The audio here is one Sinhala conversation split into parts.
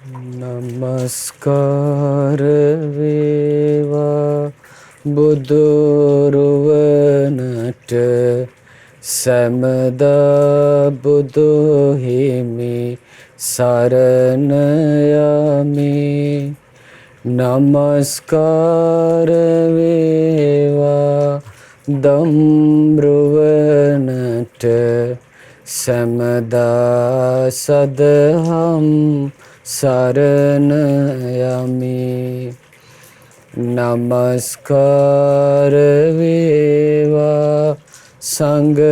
නමස්කාර වේවා බුදුරුවනට සැමදා බුදු හිමි සරණ යමි. නමස්කාර වේවා දම්රුවනට සැමදා සදහම් සරණ යමි. නමස්කාර වේවා සංඝරුවනට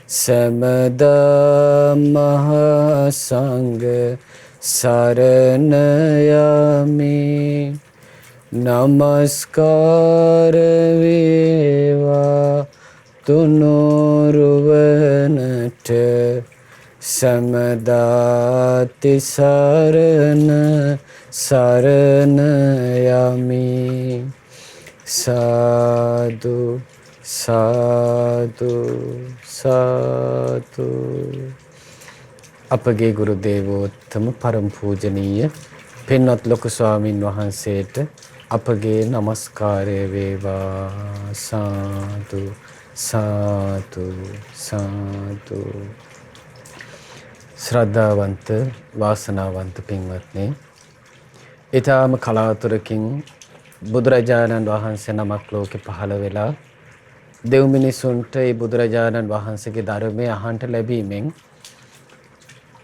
සැමදා මහා සංඝ සරණ යමි. නමස්කාර වේවා තුනුරුවනට සමදා තිසරණ සරණ යමි. සාදු සාදු සාදු. අපගේ ගුරු දේවෝත්තම පරම පූජනීය පින්වත් ලොකු ස්වාමින් වහන්සේට අපගේ නමස්කාරය වේවා. සාදු සාදු සාදු. ශ්‍රද්ධාවන්ත වාසනාවන්ත පින්වත්නි, ඊටාම කලාතුරකින් බුදුරජාණන් වහන්සේ නමක් ලෝකෙ පහළ වෙලා දෙව් මිනිසුන්ට ඒ බුදුරජාණන් වහන්සේගේ ධර්මය අහන්ට ලැබීමෙන්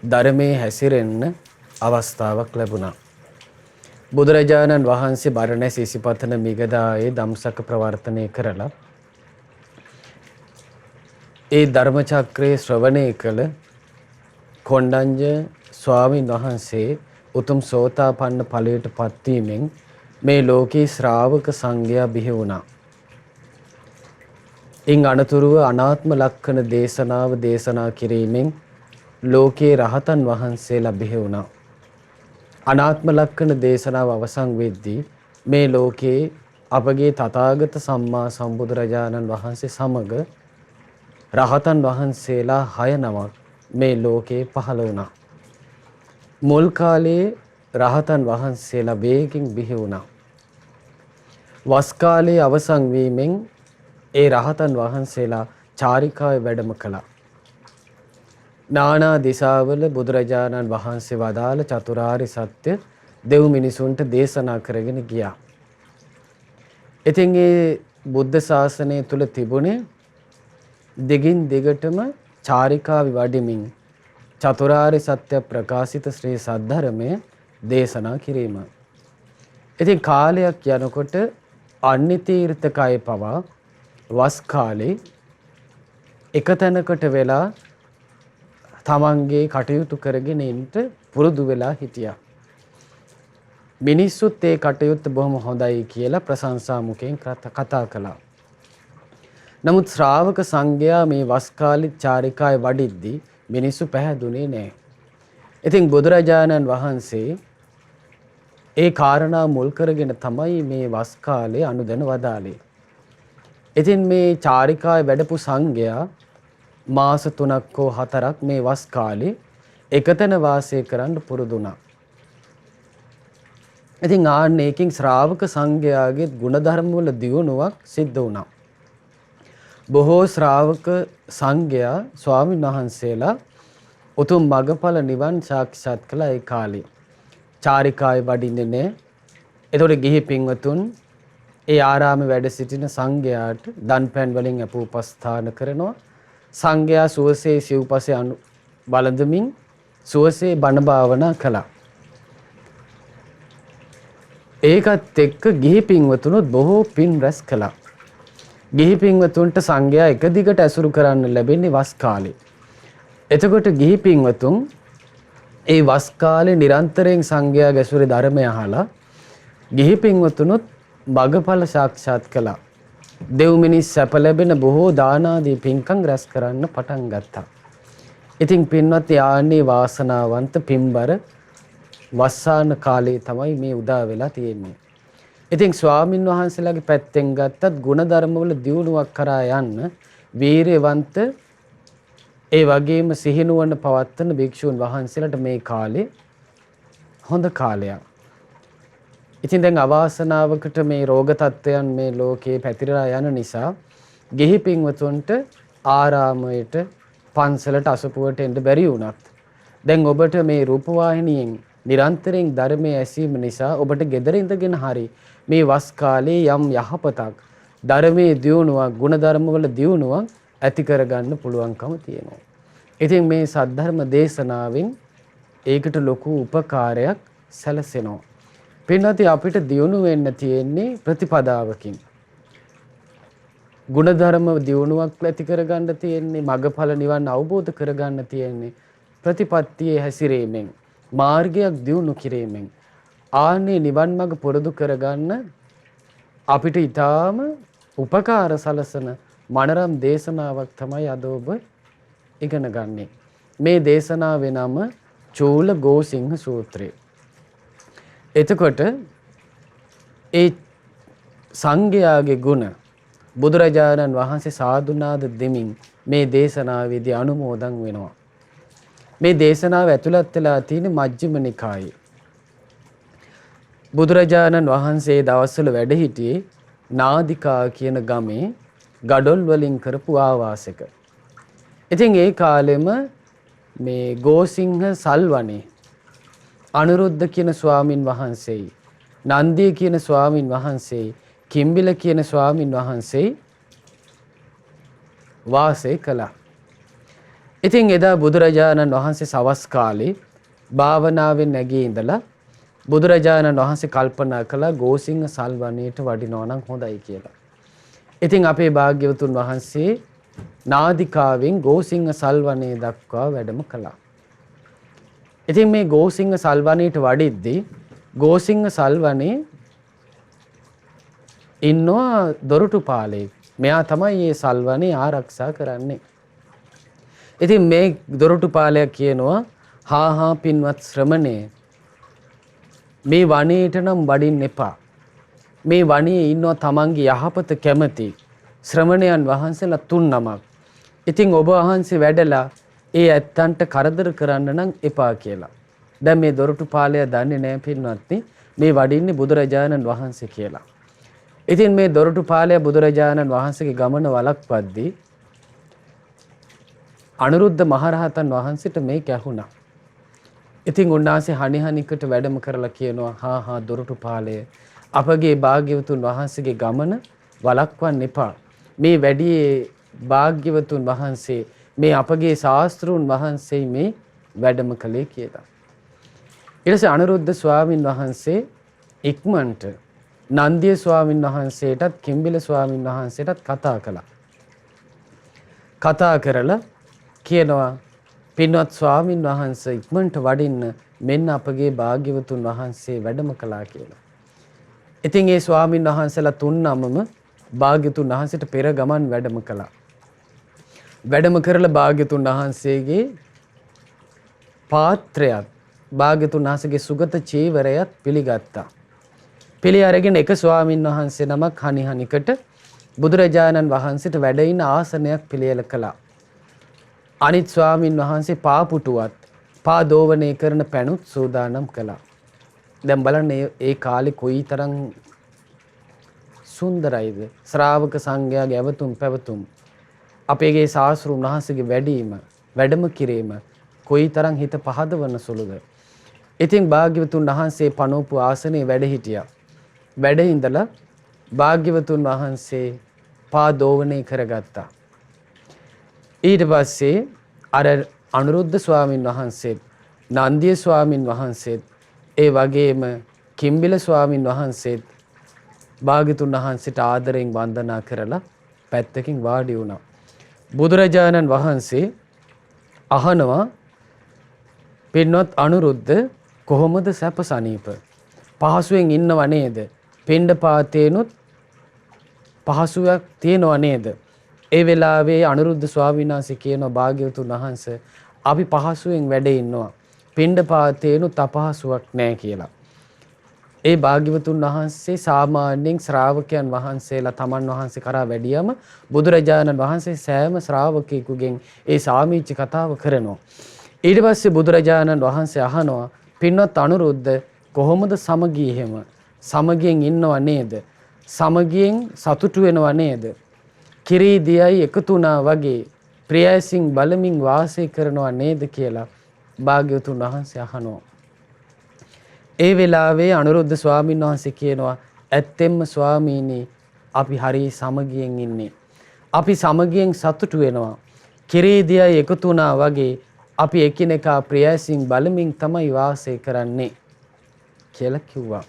ධර්මයේ හැසිරෙන්න අවස්ථාවක් ලැබුණා. බුදුරජාණන් වහන්සේ බරණැස් ඉසිපතන මිගදායේ ධම්සක ප්‍රවර්තනය කරලා ඒ ධර්ම චක්‍රයේ ශ්‍රවණය කළ කොණ්ඩඤ්ඤ ස්වාමීන් වහන්සේ උතුම් සෝතාපන්න ඵලයට පත්වීමෙන් මේ ලෝකේ ශ්‍රාවක සංඝයා බිහි වුණා. ඉන් අනතුරුව අනාත්ම ලක්ෂණ දේශනාව දේශනා කිරීමෙන් ලෝකේ රහතන් වහන්සේලා බිහි වුණා. අනාත්ම ලක්ෂණ දේශනාව අවසන් වෙද්දී මේ ලෝකේ අපගේ තථාගත සම්මා සම්බුදුරජාණන් වහන්සේ සමග රහතන් වහන්සේලා 6 නමක් මේ ලෝකේ පහළ වුණා. මුල් කාලයේ රහතන් වහන්සේලා වේගින් බිහි වුණා. වස් කාලයේ අවසන් වීමෙන් ඒ රහතන් වහන්සේලා චාරිකාවේ වැඩම කළා. නානා දිසාවල බුදුරජාණන් වහන්සේ වදාළ චතුරාර්ය සත්‍ය දෙව් මිනිසුන්ට දේශනා කරගෙන ගියා. ඉතින් ඒ බුද්ධ ශාසනය තුල තිබුණේ දිගින් දිගටම චාරිකාවේ වඩමින් චතුරාර්ය සත්‍ය ප්‍රකාශිත ශ්‍රී සද්ධර්මය දේශනා කිරීම. ඉතින් කාලයක් යනකොට අන්‍ය තීර්ථකය පවා වස් කාලේ එක තැනකට වෙලා තමන්ගේ කටයුතු කරගෙන ඉන්න පුරුදු වෙලා හිටියා. මිනිස්සුත් ඒ කටයුත්ත බොහොම හොඳයි කියලා ප්‍රශංසා මුඛයෙන් කතා කළා. නමුත් ශ්‍රාවක සංඝයා මේ වස් කාලේ චාරිකාවේ වඩිද්දී මිනිස්සු පැහැදුනේ නැහැ. ඉතින් බුදුරජාණන් වහන්සේ ඒ කාරණා මුල් කරගෙන තමයි මේ වස් කාලේ අනුදැන වදාළේ. ඉතින් මේ චාරිකාවේ වැඩපු සංඝයා මාස 3ක් හෝ 4ක් මේ වස් කාලේ එකතැන වාසය කරන්න පුරුදු වුණා. ඉතින් ආන්නේකින් ශ්‍රාවක සංඝයාගේ ගුණධර්ම වල දියුණුවක් සිද්ධ වුණා. බොහෝ ශ්‍රාවක සංඝයා ස්වාමීන් වහන්සේලා උතුම් මගඵල නිවන් සාක්ෂාත් කළ ඒ කාලේ චාරිකාවේ වඩින්නේ නැහැ. ඒතකොට ගිහි පින්වතුන් ඒ ආරාමේ වැඩ සිටින සංඝයාට දන්පැන් වලින් අපෝපස්ථාන කරනවා. සංඝයා සුවසේ සිව්පසේ බලඳමින් සුවසේ බණ භාවනා කළා. ඒකත් එක්ක ගිහි පින්වතුනුත් බොහෝ පින් රැස් කළා. ගිහි පින්වතුන්ට සංඝයා එක දිගට ඇසුරු කරන්න ලැබෙන්නේ වස් කාලේ. එතකොට ගිහි පින්වතුන් ඒ වස් කාලේ නිරන්තරයෙන් සංඝයා ගැසුරේ ධර්මය අහලා ගිහි පින්වතුනුත් මගඵල සාක්ෂාත් කළා. දෙව් මිනිස් සැප ලැබෙන බොහෝ දාන ආදී පින්කම් රැස් කරන්න පටන් ගත්තා. ඉතින් පින්වත් යාන්නේ වාසනාවන්ත පින්බර වස්සාන කාලේ තමයි මේ උදා වෙලා තියෙන්නේ. ඉතින් ස්වාමින් වහන්සේලාගේ පැත්තෙන් ගත්තත් ಗುಣධර්ම වල දියුණුවක් කරා යන්න වීරයවන්ත ඒ වගේම සිහිනුවන පවත්තන භික්ෂූන් වහන්සේලාට මේ කාලේ හොඳ කාලයක්. ඉතින් දැන් අවාසනාවකට මේ රෝග තත්ත්වයන් මේ ලෝකේ පැතිරලා යන නිසා ගිහි පින්වතුන්ට ආරාමයට පන්සලට අසපුවට එන්න බැරි වුණත් දැන් ඔබට මේ රූපවාහිනියෙන් නිරන්තරයෙන් ධර්මයේ ඇසීම නිසා ඔබට gedara ඉඳගෙන හරි මේ වස් කාලේ යම් යහපතක් ධර්මයේ දියුණුවක් ගුණධර්ම වල දියුණුවක් ඇති කරගන්න පුළුවන්කම තියෙනවා. ඉතින් මේ සද්ධර්ම දේශනාවෙන් ඒකට ලොකු උපකාරයක් සැලසෙනවා. පින්වත්නි අපිට දියුණු වෙන්න තියෙන්නේ ප්‍රතිපදාවකින්. ගුණධර්ම දියුණුවක් ඇති කරගන්න තියෙන්නේ මගඵල නිවන් අවබෝධ කරගන්න තියෙන්නේ ප්‍රතිපත්තියේ හැසිරීමෙන් මාර්ගයක් දියුණු කිරීමෙන් ආන්නේ නිවන් මඟ පුරුදු කරගන්න අපිට ඊටාම උපකාර සලසන මනරම් දේශනාවක් තමයි අද ඔබ ඉගෙන ගන්නේ. මේ දේශනාවේ නම චූල ගෝසිංහ සූත්‍රය. එතකොට ඒ සංඝයාගේ ගුණ බුදුරජාණන් වහන්සේ සාදුනාද දෙමින් මේ දේශනාවේදී අනුමෝදන් වෙනවා. මේ දේශනාව ඇතුළත් වෙලා තියෙන මජ්ක්‍ධිම නිකායේ. බුදුරජාණන් වහන්සේ දවස්වල වැඩ සිටියේ නාදිකා කියන ගමේ ගඩොල් වලින් කරපු ආවාසයක. ඉතින් ඒ කාලෙම මේ ගෝසිංහ සල්වනේ අනුරුද්ධ කියන ස්වාමින් වහන්සේයි නන්දිය කියන ස්වාමින් වහන්සේයි කිම්බිල කියන ස්වාමින් වහන්සේ වාසය කළා. ඉතින් එදා බුදුරජාණන් වහන්සේ සවස් කාලේ භාවනාවෙන් නැගී ඉඳලා බුදුරජාණන් වහන්සේ කල්පනා කළා ගෝසිංහ සල්වනේට වඩිනවා නම් හොඳයි කියලා. ඉතින් අපේ භාග්‍යවතුන් වහන්සේ නාදිකාවෙන් ගෝසිංහ සල්වනේ දක්වා වැඩම කළා. ඉතින් මේ ගෝසිංහ සල්වනේට වඩිද්දී ගෝසිංහ සල්වනේ ඉන්නවා දොරටුපාලේ. මෙයා තමයි මේ සල්වනේ ආරක්ෂා කරන්නේ. ඉතින් මේ දොරටුපාලයා කියනවා හා පින්වත් ශ්‍රමණේ මේ වනයේට නම් වඩින්න එපා. මේ වනයේ ඉන්නවා තමන්ගේ යහපත කැමති ශ්‍රමණයන් වහන්සේලා 3 නමක්. ඉතින් ඔබ වහන්සේ වැඩලා ඒ ඇත්තන්ට කරදර කරන්න නම් එපා කියලා. දැන් මේ දොරටුපාලයා දන්නේ නැහැ පින්වත්නි මේ වඩින්නේ බුදුරජාණන් වහන්සේ කියලා. ඉතින් මේ දොරටුපාලයා බුදුරජාණන් වහන්සේගේ ගමන වළක්වද්දී අනුරුද්ධ මහරහතන් වහන්සේට මේක ඇහුණා. ඉතින් උන්වහන්සේ හනිහනිකට වැඩම කරලා කියනවා හා දොරටුපාලය අපගේ භාග්‍යවතුන් වහන්සේගේ ගමන වළක්වන්න එපා. මේ වැඩියේ භාග්‍යවතුන් වහන්සේ මේ අපගේ ශාස්ත්‍රූන් වහන්සේ මේ වැඩම කළේ කියලා. ඊට පස්සේ අනුරුද්ධ ස්වාමින් වහන්සේ ඉක්මනට නන්දිය ස්වාමින් වහන්සේටත් කිම්බිල ස්වාමින් වහන්සේටත් කතා කළා. කතා කරලා කියනවා පින්වත් ස්වාමින් වහන්සේ ඉක්මනට වඩින්න මෙන්න අපගේ භාග්‍යවතුන් වහන්සේ වැඩම කළා කියලා. ඉතින් ඒ ස්වාමින් වහන්සේලා 3 නමම භාග්‍යතුන් වහන්සේට පෙර ගමන් වැඩම කළා. වැඩම කරලා භාග්‍යතුන් වහන්සේගේ පාත්‍රයත් භාග්‍යතුන් වහන්සේගේ සුගත චීවරයත් පිළිගත්තා. පිළි අරගෙන එක ස්වාමින් වහන්සේ නමක් හනිහනිකට බුදුරජාණන් වහන්සේට වැඩ ඉන ආසනයක් පිළියෙල කළා. අනිත් ස්වාමින් වහන්සේ පාපුටුවත් පා දෝවණය කරන පැනුත් සූදානම් කළා. දැන් බලන්න ඒ කාලේ කොයිතරම් සුන්දරයිද ශ්‍රාවක සංඝයාගේ ඇවතුම් පැවතුම් අපේගේ ශාස්ත්‍රූන් වහන්සේගේ වැඩම කිරීම කොයිතරම් හිත පහදවන සුළුද. ඉතින් භාග්‍යවතුන් වහන්සේ පනෝපු ආසනයේ වැඩ හිටියා. වැඩ ඉඳලා භාග්‍යවතුන් වහන්සේ පා දෝවණය කරගත්තා. ඊට පස්සේ අර අනුරුද්ධ ස්වාමින් වහන්සේත් නන්දිය ස්වාමින් වහන්සේත් ඒ වගේම කිම්බිල ස්වාමින් වහන්සේත් භාග්‍යතුන් වහන්සේට ආදරයෙන් වන්දනා කරලා පැත්තකින් වාඩි වුණා. බුදුරජාණන් වහන්සේ අහනවා පින්වත් අනුරුද්ධ කොහොමද සැප සනීප පහසුවෙන් ඉන්නව නේද? පිණ්ඩපාතේනොත් පහසුවක් තියෙනව නේද? ඒ වෙලාවේ අනුරුද්ධ ස්වාමීන් වහන්සේ කියනවා භාග්‍යවතුන් වහන්සේ අපි පහසුවෙන් වැඩ ඉන්නවා. පිණ්ඩපාතේනොත් අපහසුවක් නැහැ කියලා. ඒ භාග්‍යවතුන් වහන්සේ සාමාන්‍යයෙන් ශ්‍රාවකයන් වහන්සේලා තමන් වහන්සේ කරා වැඩියම බුදුරජාණන් වහන්සේ සෑම ශ්‍රාවකයෙකුගෙන් ඒ සාමීචි කතාව කරනවා. ඊට පස්සේ බුදුරජාණන් වහන්සේ අහනවා පින්වත් අනුරුද්ධ කොහොමද සමගිය එහෙම? සමගියෙන් ඉන්නව නේද? සමගියෙන් සතුටු වෙනව නේද? කිරී දියයි එකතු වුණා වගේ ප්‍රියසින් බලමින් වාසය කරනවා නේද කියලා භාග්‍යවතුන් වහන්සේ අහනවා. ඒ වෙලාවේ අනුරුද්ධ ස්වාමීන් වහන්සේ කියනවා ඇත්තෙන්ම ස්වාමීනි අපි හරි සමගියෙන් ඉන්නේ. අපි සමගියෙන් සතුටු වෙනවා. කිරීදියයි එකතු වුණා වගේ අපි එකිනෙකා ප්‍රියසින් බලමින් තමයි වාසය කරන්නේ කියලා කිව්වා.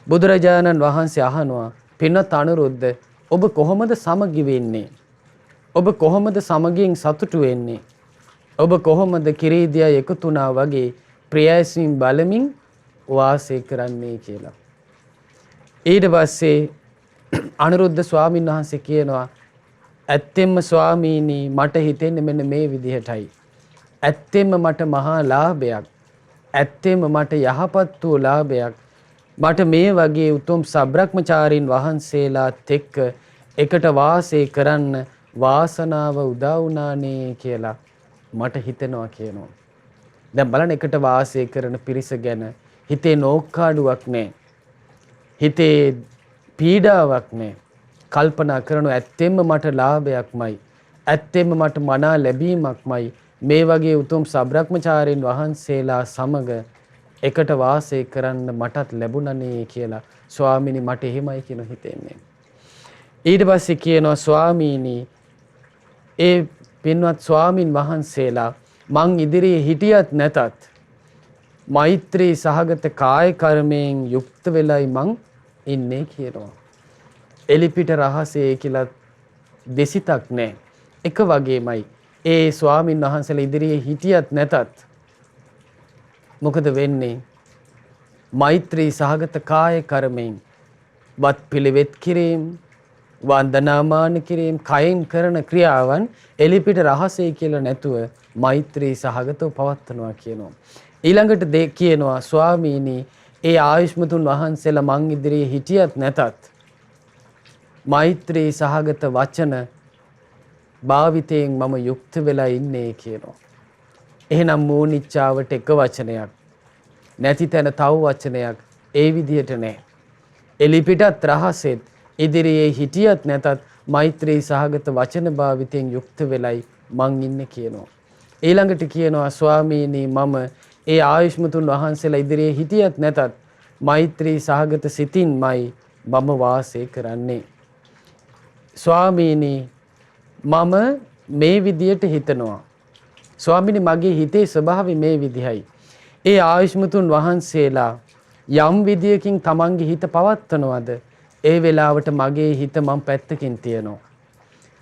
බුදුරජාණන් වහන්සේ අහනවා පින්වත් අනුරුද්ධ ඔබ කොහොමද සමගි වෙන්නේ? ඔබ කොහොමද සමගියෙන් සතුටු වෙන්නේ? ඔබ කොහොමද කිරීදියයි එකතු වුණා වගේ ප්‍රියසින් බලමින් වාසය කරන්නේ කියලා. ඊට පස්සේ අනුරුද්ධ ස්වාමීන් වහන්සේ කියනවා ඇත්තෙන්ම ස්වාමීනි මට හිතෙන්නේ මෙන්න මේ විදිහටයි. ඇත්තෙන්ම මට මහා ලාභයක්. ඇත්තෙන්ම මට යහපත් වූ ලාභයක්. මට මේ වගේ උතුම් සබ්‍රක්‍මචාරීන් වහන්සේලාත් එක්ක එකට වාසය කරන්න වාසනාව උදා වුණානේ කියලා මට හිතෙනවා කියනවා. දැන් බලන්න එකට වාසය කරන පිරිස ගැන හිතේ නෝක්කාඩුවක් නැහැ. හිතේ පීඩාවක් නැහැ. කල්පනා කරන ඇත්තෙන්ම මට ලාභයක්මයි. ඇත්තෙන්ම මට මනා ලැබීමක්මයි. මේ වගේ උතුම් සබ්‍රක්‍මචාරීන් වහන්සේලා සමග එකට වාසය කරන්න මටත් ලැබුණනේ කියලා ස්වාමීනි මට එහෙමයි කියන හිතෙන්නේ. ඊට පස්සේ කියනවා ස්වාමීනි ඒ පින්වත් ස්වාමින් වහන්සේලා මං ඉදිරියේ හිටියත් නැතත් මෛත්‍රී සහගත කාය කර්මයෙන් යුක්ත වෙලයි මං ඉන්නේ කියනවා. එලිපිට රහසේ කියලා දෙසිතක් නැහැ. එක වගේමයි ඒ ස්වාමින් වහන්සේලා ඉදිරියේ හිටියත් නැතත් මොකද වෙන්නේ? මෛත්‍රී සහගත කාය කර්මයෙන් වත් පිළිවෙත් කිරීම, වන්දනාමාන කිරීම, කයෙන් කරන ක්‍රියාවන් එලිපිට රහසේ කියලා නැතුව මෛත්‍රී සහගතව පවත්වනවා කියනවා. ඊළඟට කියනවා ස්වාමීනි ඒ ආයුෂ්මතුන් වහන්සේලා මං ඉදිරියේ හිටියත් නැතත් මෛත්‍රී සහගත වචන භාවිතයෙන් මම යුක්ත වෙලා ඉන්නේ කියනවා. එහෙනම් මූනිච්චාවට එක වචනයක් නැති තැන තව වචනයක් ඒ විදිහට නැහැ. එලිපිටත් රහසෙත් ඉදිරියේ හිටියත් නැතත් මෛත්‍රී සහගත වචන භාවිතයෙන් යුක්ත වෙලයි මං ඉන්නේ කියනවා. ඊළඟට කියනවා ස්වාමීනි මම ඒ ආයුෂ්මතුන් වහන්සේලා ඉදිරියේ හිටියත් නැතත් මෛත්‍රී සහගත සිතින්මයි මම වාසය කරන්නේ. ස්වාමීනි මම මේ විදියට හිතනවා. ස්වාමීනි මගේ හිතේ ස්වභාවය මේ විදිහයි. ඒ ආයුෂ්මතුන් වහන්සේලා යම් විදියකින් තමන්ගේ හිත පවත්වනවද ඒ වෙලාවට මගේ හිත මම පැත්තකින් තියනවා.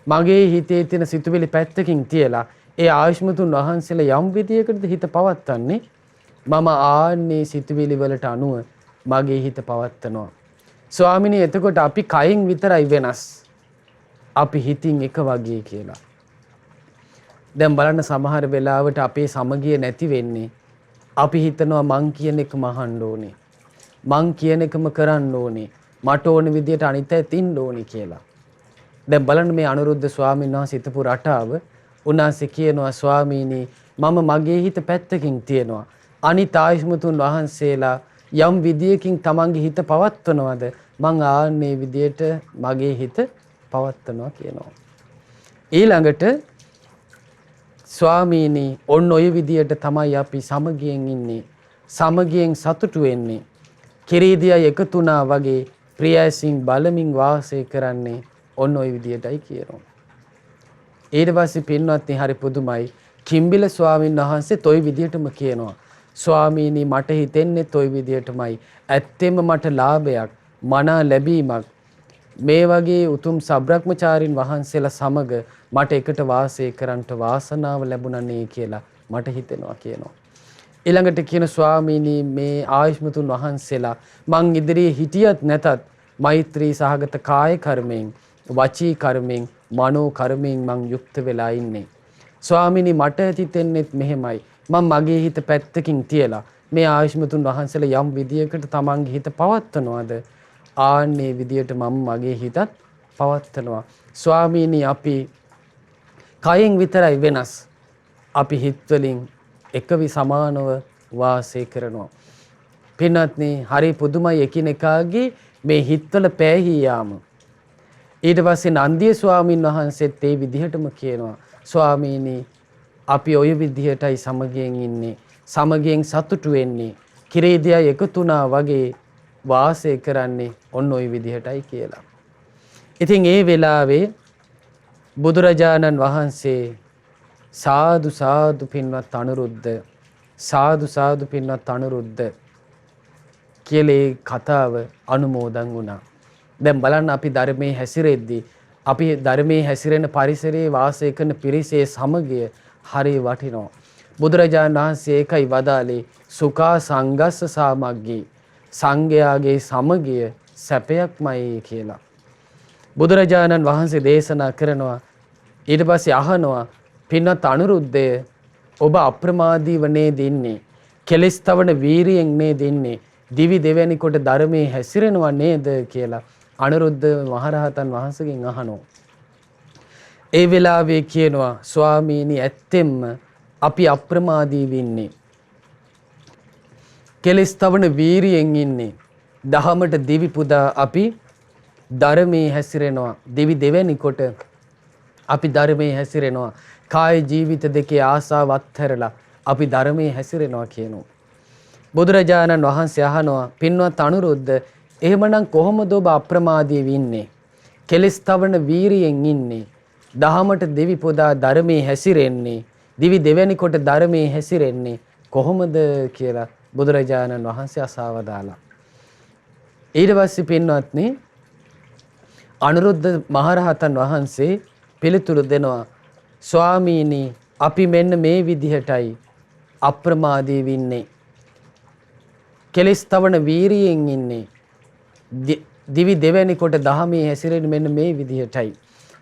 මගේ හිතේ තියෙන සිතුවිලි පැත්තකින් තියලා ඒ ආයුෂ්මතුන් වහන්සේලා යම් විදියකටද හිත පවත්වන්නේ මම ආන්නේ සිතුවිලි වලට අනුව මගේ හිත පවත්වනවා. ස්වාමිනී එතකොට අපි කයින් විතරයි වෙනස්. අපි හිතින් එක වගේ කියලා. දැන් බලන්න සමහර වෙලාවට අපේ සමගිය නැති වෙන්නේ අපි හිතනවා මං කියන එකම අහන්න ඕනේ. මං කියන එකම කරන්න ඕනේ. මට ඕන විදියට අනිත් අය තින්න ඕනේ කියලා. දැන් බලන්න මේ අනුරුද්ධ ස්වාමීන් වහන්සේ හිටපු රටාව උන්වහන්සේ කියනවා ස්වාමීනි මම මගේ හිත පැත්තකින් තියනවා. අනිත් ආයුෂ්මතුන් වහන්සේලා යම් විදියකින් තමන්ගේ හිත පවත්වනවද මං ආන්නේ විදියට මගේ හිත පවත්වනවා කියනවා. ඊළඟට ස්වාමීනි ඔන්න ඔය විදියට තමයි අපි සමගියෙන් ඉන්නේ. සමගියෙන් සතුටු වෙන්නේ. කිරීදියා එකතු වුණා වගේ ප්‍රියසින් බලමින් වාසය කරන්නේ ඔන්න ඔය විදියටයි කියනවා. ඊට පස්සේ පින්වත්නි හරි පුදුමයි. කිම්බිල ස්වාමීන් වහන්සේ toy විදියටම කියනවා. ස්වාමීනි මට හිතෙන්නේ toy විදියටමයි. ඇත්තෙම මට ලාභයක්, මනා ලැබීමක් මේ වගේ උතුම් සබ්‍රක්‍මචාරින් වහන්සේලා සමග මට එකට වාසය කරන්නට වාසනාව ලැබුණනේ කියලා මට හිතෙනවා කියනවා. ඊළඟට කියන ස්වාමීනි මේ ආයුෂ්මතුන් වහන්සේලා මං ඉදිරියේ හිටියත් නැතත් මෛත්‍රී සහගත කාය කර්මයෙන්, වචී කර්මයෙන්, මනෝ කර්මයෙන් මං යුක්ත වෙලා ඉන්නේ. ස්වාමීනි මට හිතෙන්නේත් මෙහෙමයි. මම මගේ හිත පැත්තකින් තියලා මේ ආයුෂ්මතුන් වහන්සේලා යම් විදියකට තමන්ගේ හිත පවත්වනවාද ආන්නේ විදියට මම මගේ හිතත් පවත්වනවා. ස්වාමීනි අපි කයෙන් විතරයි වෙනස්. අපි හිත්වලින් එකවි සමානව වාසය කරනවා. පින්වත්නි හරි පුදුමයි එකිනෙකාගේ මේ හිත්වල පෑහී යාම. ඊට පස්සේ නන්දිය ස්වාමින් වහන්සේත් ඒ විදිහටම කියනවා ස්වාමීනි අපි ওই විදිහටයි සමගියෙන් ඉන්නේ. සමගියෙන් සතුටු වෙන්නේ. කිරේදියා එකතුණා වගේ වාසය කරන්නේ ඔන්න ওই විදිහටයි කියලා. ඉතින් ඒ වෙලාවේ බුදුරජාණන් වහන්සේ සාදු සාදු පින්වත් අනුරුද්ධ සාදු සාදු පින්වත් අනුරුද්ධ කියලා කතාව අනුමෝදන් වුණා. දැන් බලන්න අපි ධර්මයේ හැසිරෙද්දී අපි ධර්මයේ හැසිරෙන පරිසරයේ වාසය කරන පිරිසේ සමගිය හරි වටිනවා. බුදුරජාණන් වහන්සේ ඒකයි වදාළේ සුඛා සංගස්ස සාමග්ගී සංඝයාගේ සමගිය සැපයක්මයි කියලා. බුදුරජාණන් වහන්සේ දේශනා කරනවා ඊට පස්සේ අහනවා පින්වත් අනුරුද්ධය ඔබ අප්‍රමාදීව නේද ඉන්නේ? කෙලස් තවන වීරියෙන් නේද ඉන්නේ? දිවි දෙවැනි කොට ධර්මයේ හැසිරෙනවා නේද කියලා අනුරුද්ධ මහරහතන් වහන්සේගෙන් අහනවා. ඒ වෙලාවේ කියනවා ස්වාමීනි ඇත්තෙන්ම අපි අප්‍රමාදීව ඉන්නේ. කෙලස් තවන වීරියෙන් ඉන්නේ. දහමට දිවි පුදා අපි ධර්මයේ හැසිරෙනවා. දිවි දෙවැනි කොට අපි ධර්මයේ හැසිරෙනවා. කාය ජීවිත දෙකේ ආසාව අත්හැරලා අපි ධර්මයේ හැසිරෙනවා කියනවා. බුදුරජාණන් වහන්සේ අහනවා පින්වත් අනුරුද්ධ එහෙමනම් කොහොමද ඔබ අප්‍රමාදීව ඉන්නේ? කෙලස් තවන වීරියෙන් ඉන්නේ. දහමට දිවි පුදා ධර්මයේ හැසිරෙන්නේ. දිවි දෙවැනි කොට ධර්මයේ හැසිරෙන්නේ කොහොමද කියලා බුදුරජාණන් වහන්සේ අසවදාලා. ඊට පස්සේ පින්වත්නි අනුරුද්ධ මහරහතන් වහන්සේ පිළිතුරු දෙනවා ස්වාමීනි අපි මෙන්න මේ විදිහටයි අප්‍රමාදීව ඉන්නේ. කෙලස් තවන වීරියෙන් ඉන්නේ. දිවි දෙවැනි කොට දහමේ හැසිරෙන්නේ මෙන්න මේ විදිහටයි.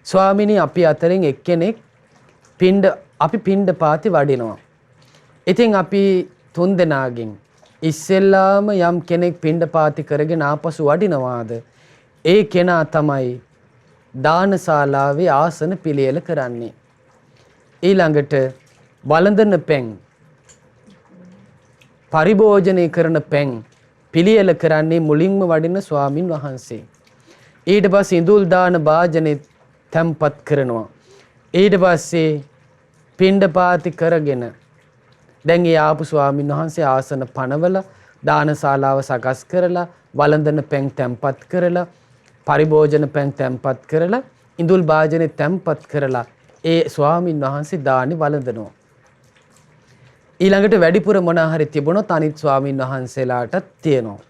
ස්වාමීනි අපි අතරින් එක්කෙනෙක් අපි පින්ඩ පාති වඩිනවා. ඉතින් අපි තුන් දෙනාගෙන් ඉස්සෙල්ලාම යම් කෙනෙක් පින්ඩ පාති කරගෙන ආපසු වඩිනවාද ඒ කෙනා තමයි දානශාලාවේ ආසන පිළියෙල කරන්නේ. ඊළඟට වළඳන පැන් පරිභෝජනය කරන පැන් පිළියෙල කරන්නේ මුලින්ම වඩින ස්වාමින් වහන්සේ. ඊට පස්සේ ඉඳුල් දාන භාජනේ තැම්පත් කරනවා. ඊට පස්සේ පින්ඩපාති කරගෙන දැන් ඒ ආපු ස්වාමින් වහන්සේ ආසන පනවලා දානශාලාව සකස් කරලා වළඳන පැන් තැම්පත් කරලා පරිභෝජන පැන් තැම්පත් කරලා ඉඳුල් භාජනේ තැම්පත් කරලා ඒ ස්වාමින් වහන්සේ දානි වළඳනවා. ඊළඟට වැඩිපුර මොනා හරි තිබුණොත් අනිත් ස්වාමින් වහන්සේලාටත් තියෙනවා.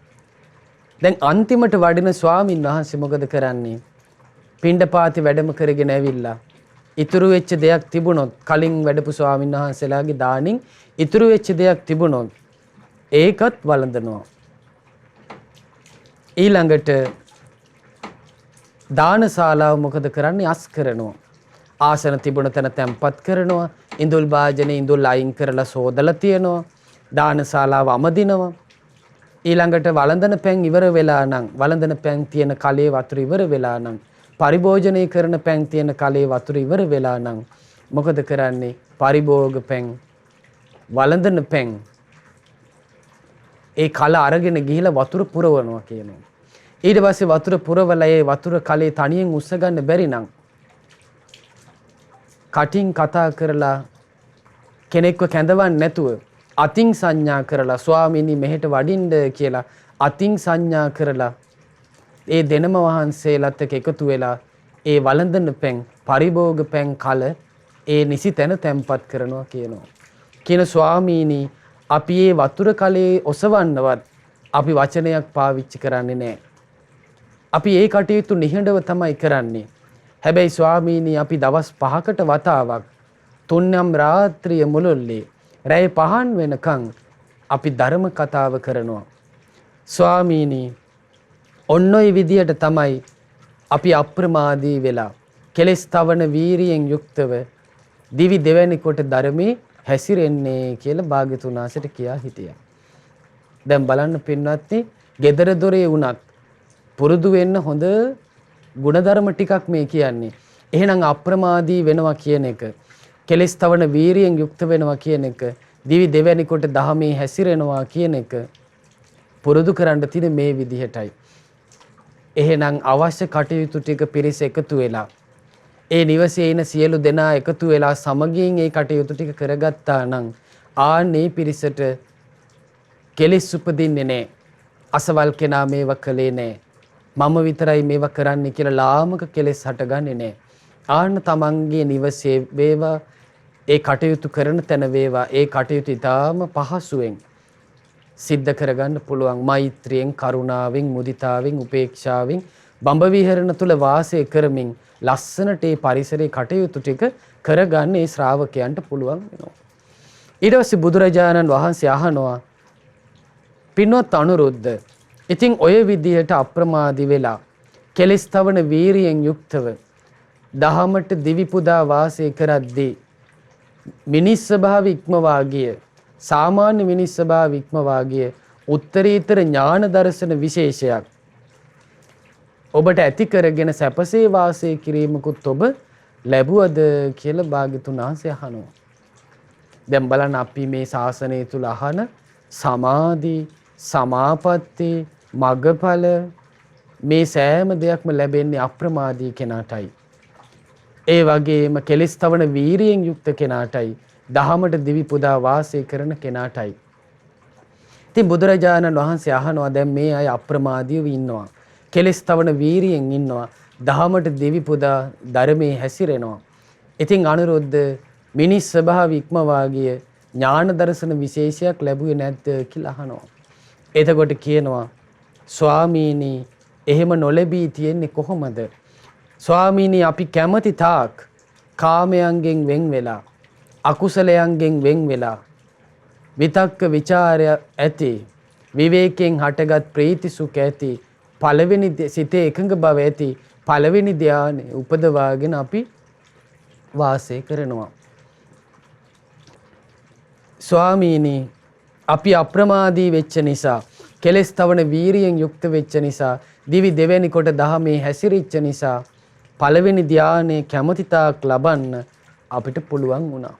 දැන් අන්තිමට වඩින ස්වාමින් වහන්සේ මොකද කරන්නේ? පින්ඩපාති වැඩම කරගෙන ඇවිල්ලා ඉතුරු වෙච්ච දෙයක් තිබුණොත් කලින් වැඩපු ස්වාමින් වහන්සේලාගේ දානින් ඉතුරු වෙච්ච දෙයක් තිබුණොත් ඒකත් වළඳනවා. ඊළඟට දානශාලාව මොකද කරන්නේ? අස් කරනවා. ආසන තිබුණ තැන තැම්පත් කරනවා. ඉඳුල් භාජනේ ඉඳුල් අයින් කරලා සෝදලා තියනවා. දානශාලාව අමදිනවා. ඊළඟට වළඳන පැන් ඉවර වෙලා නම් වළඳන පැන් තියෙන කලේ වතුර ඉවර වෙලා නම් පරිභෝජනය කරන පැන් තියෙන කලේ වතුර ඉවර වෙලා නම් මොකද කරන්නේ? පරිභෝග පැන් වළඳන පැන් ඒ කල අරගෙන ගිහිලා වතුර පුරවනවා කියනවා. ඊට පස්සේ වතුර පුරවලා ඒ වතුර කලේ තනියෙන් උස්ස ගන්න බැරි නම් කටින් කතා කරලා කෙනෙක්ව කැඳවන්නේ නැතුව අතින් සංඥා කරලා ස්වාමීනි මෙහෙට වඩින්න කියලා අතින් සංඥා කරලා ඒ දෙනම වහන්සේලාත් එක්ක එකතු වෙලා ඒ වළඳන පැන් පරිභෝග පැන් කල ඒ නිසි තැන තැම්පත් කරනවා කියනවා. කියන ස්වාමීනි අපි මේ වතුර කලේ ඔසවන්නවත් අපි වචනයක් පාවිච්චි කරන්නේ නැහැ. අපි ඒ කටයුතු නිහඬව තමයි කරන්නේ. හැබැයි ස්වාමීනි අපි දවස් 5කට වතාවක් තුන්නම් රාත්‍රිය මුළුල්ලේ රැය පහන් වෙනකන් අපි ධර්ම කතාව කරනවා. ස්වාමීනි ඔන්න ඔය විදියට තමයි අපි අප්‍රමාදී වෙලා කෙලස් තවන වීරියෙන් යුක්තව දිවි දෙවැනි කොට ධර්මයේ හැසිරෙන්නේ කියලා භාග්‍යතුන් වහන්සේට කියා හිටියා. දැන් බලන්න පින්වත්නි, gedara dore වුණත් පුරුදු වෙන්න හොඳ ගුණධර්ම ටිකක් මේ කියන්නේ. එහෙනම් අප්‍රමාදී වෙනවා කියන එක, කෙලස් තවන වීරියෙන් යුක්ත වෙනවා කියන එක, දිවි දෙවැනි කොට දහමේ හැසිරෙනවා කියන එක පුරුදු කරන්න තියෙන මේ විදිහටයි. එහෙනම් අවශ්‍ය කටයුතු ටික පිරිස එකතු වෙලා, ඒ නිවසේ ඉන සියලු දෙනා එකතු වෙලා සමගියෙන් ඒ කටයුතු ටික කරගත්තා නම් ආන්නේ පිරිසට කෙලෙස් උපදින්නේ නැහැ. අසවල් කෙනා මේව කළේ නැහැ, මම විතරයි මේව කරන්නේ කියලා ලාමක කෙලෙස් හටගන්නේ නැහැ. ආන්න තමන්ගේ නිවසේ වේවා, ඒ කටයුතු කරන තැන වේවා, ඒ කටයුතු ඉතාම පහසුවෙන් සිද්ධ කරගන්න පුළුවන්. මෛත්‍රියෙන්, කරුණාවෙන්, මුදිතාවෙන්, උපේක්ෂාවෙන් බඹ විහරණ තුල වාසය කරමින් ලස්සනට ඒ පරිසරයේ කටයුතු ටික කරගන්න ඒ ශ්‍රාවකයන්ට පුළුවන් වෙනවා. ඊට පස්සේ බුදුරජාණන් වහන්සේ අහනවා, පින්වත් අනුරුද්ධ, ඉතින් ඔය විදිහට අප්‍රමාදී වෙලා කෙලස් තවන වීරියෙන් යුක්තව දහමට දිවි පුදා වාසය කරද්දී මිනිස් ස්වභාව ඉක්මවා ගිය, සාමාන්‍ය මිනිස් ස්වභාව ඉක්මවා ගිය උත්තරීතර ඥාන දර්ශන විශේෂයක් ඔබට ඇති කරගෙන සැපසේ වාසය කිරීමකුත් ඔබ ලැබුවද කියලා භාග්‍යතුන් වහන්සේ අහනවා. දැන් බලන්න අපි මේ ශාසනය තුල අහන සමාධි, සමාපatti, මග්ගඵල මේ සෑම දෙයක්ම ලැබෙන්නේ අප්‍රමාදී කෙනාටයි. ඒ වගේම කෙලස් තවන වීරියෙන් යුක්ත කෙනාටයි, දහමට දිවි පුදා වාසය කරන කෙනාටයි. ඉතින් බුදුරජාණන් වහන්සේ අහනවා, දැන් මේ අය අප්‍රමාදීව ඉන්නවා, කෙලස් තවන වීරියෙන් ඉන්නවා, දහමට දිවි පුදා ධර්මයේ හැසිරෙනවා. ඉතින් අනුරුද්ධ, මිනිස් ස්වභාව ඉක්මවා ගිය ඥාන දර්ශන විශේෂයක් ලැබුවේ නැද්ද කියලා අහනවා. එතකොට කියනවා, ස්වාමීනි, එහෙම නොලැබී තියෙන්නේ කොහොමද? ස්වාමීනි, අපි කැමති තාක් කාමයන්ගෙන් වෙන් වෙලා, අකුසලයන්ගෙන් වෙන් වෙලා, විතක්ක ਵਿਚාරය ඇති, විවේකයෙන් හටගත් ප්‍රීති සුඛ ඇති, පළවෙනි සිතේ එකඟ බව ඇති පළවෙනි ධානය උපදවාගෙන අපි වාසය කරනවා. ස්වාමීනි, අපි අප්‍රමාදී වෙච්ච නිසා, කෙලස් තවන වීරියෙන් යුක්ත වෙච්ච නිසා, දිවි දෙවැනි කොට දහමේ හැසිරිච්ච නිසා පළවෙනි ධානයේ කැමැතිතාක් ලබන්න අපිට පුළුවන් වුණා.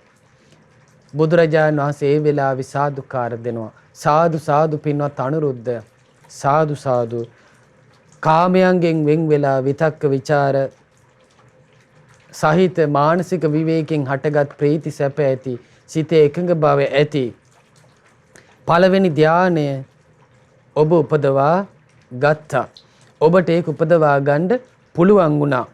බුදුරජාණන් වහන්සේ ඒ වෙලාවේ සාදුකාර දෙනවා. සාදු සාදු පින්වත් අනුරුද්ධ, සාදු සාදු. කාමයන්ගෙන් වෙන් වෙලා විතක්ක ਵਿਚාර සහිත මානසික විවේකයෙන් හටගත් ප්‍රීති සැප ඇති, සිතේ එකඟ බව ඇති පළවෙනි ධානය ඔබ උපදවා ගත්තා. ඔබට ඒක උපදවා ගන්න පුළුවන් වුණා.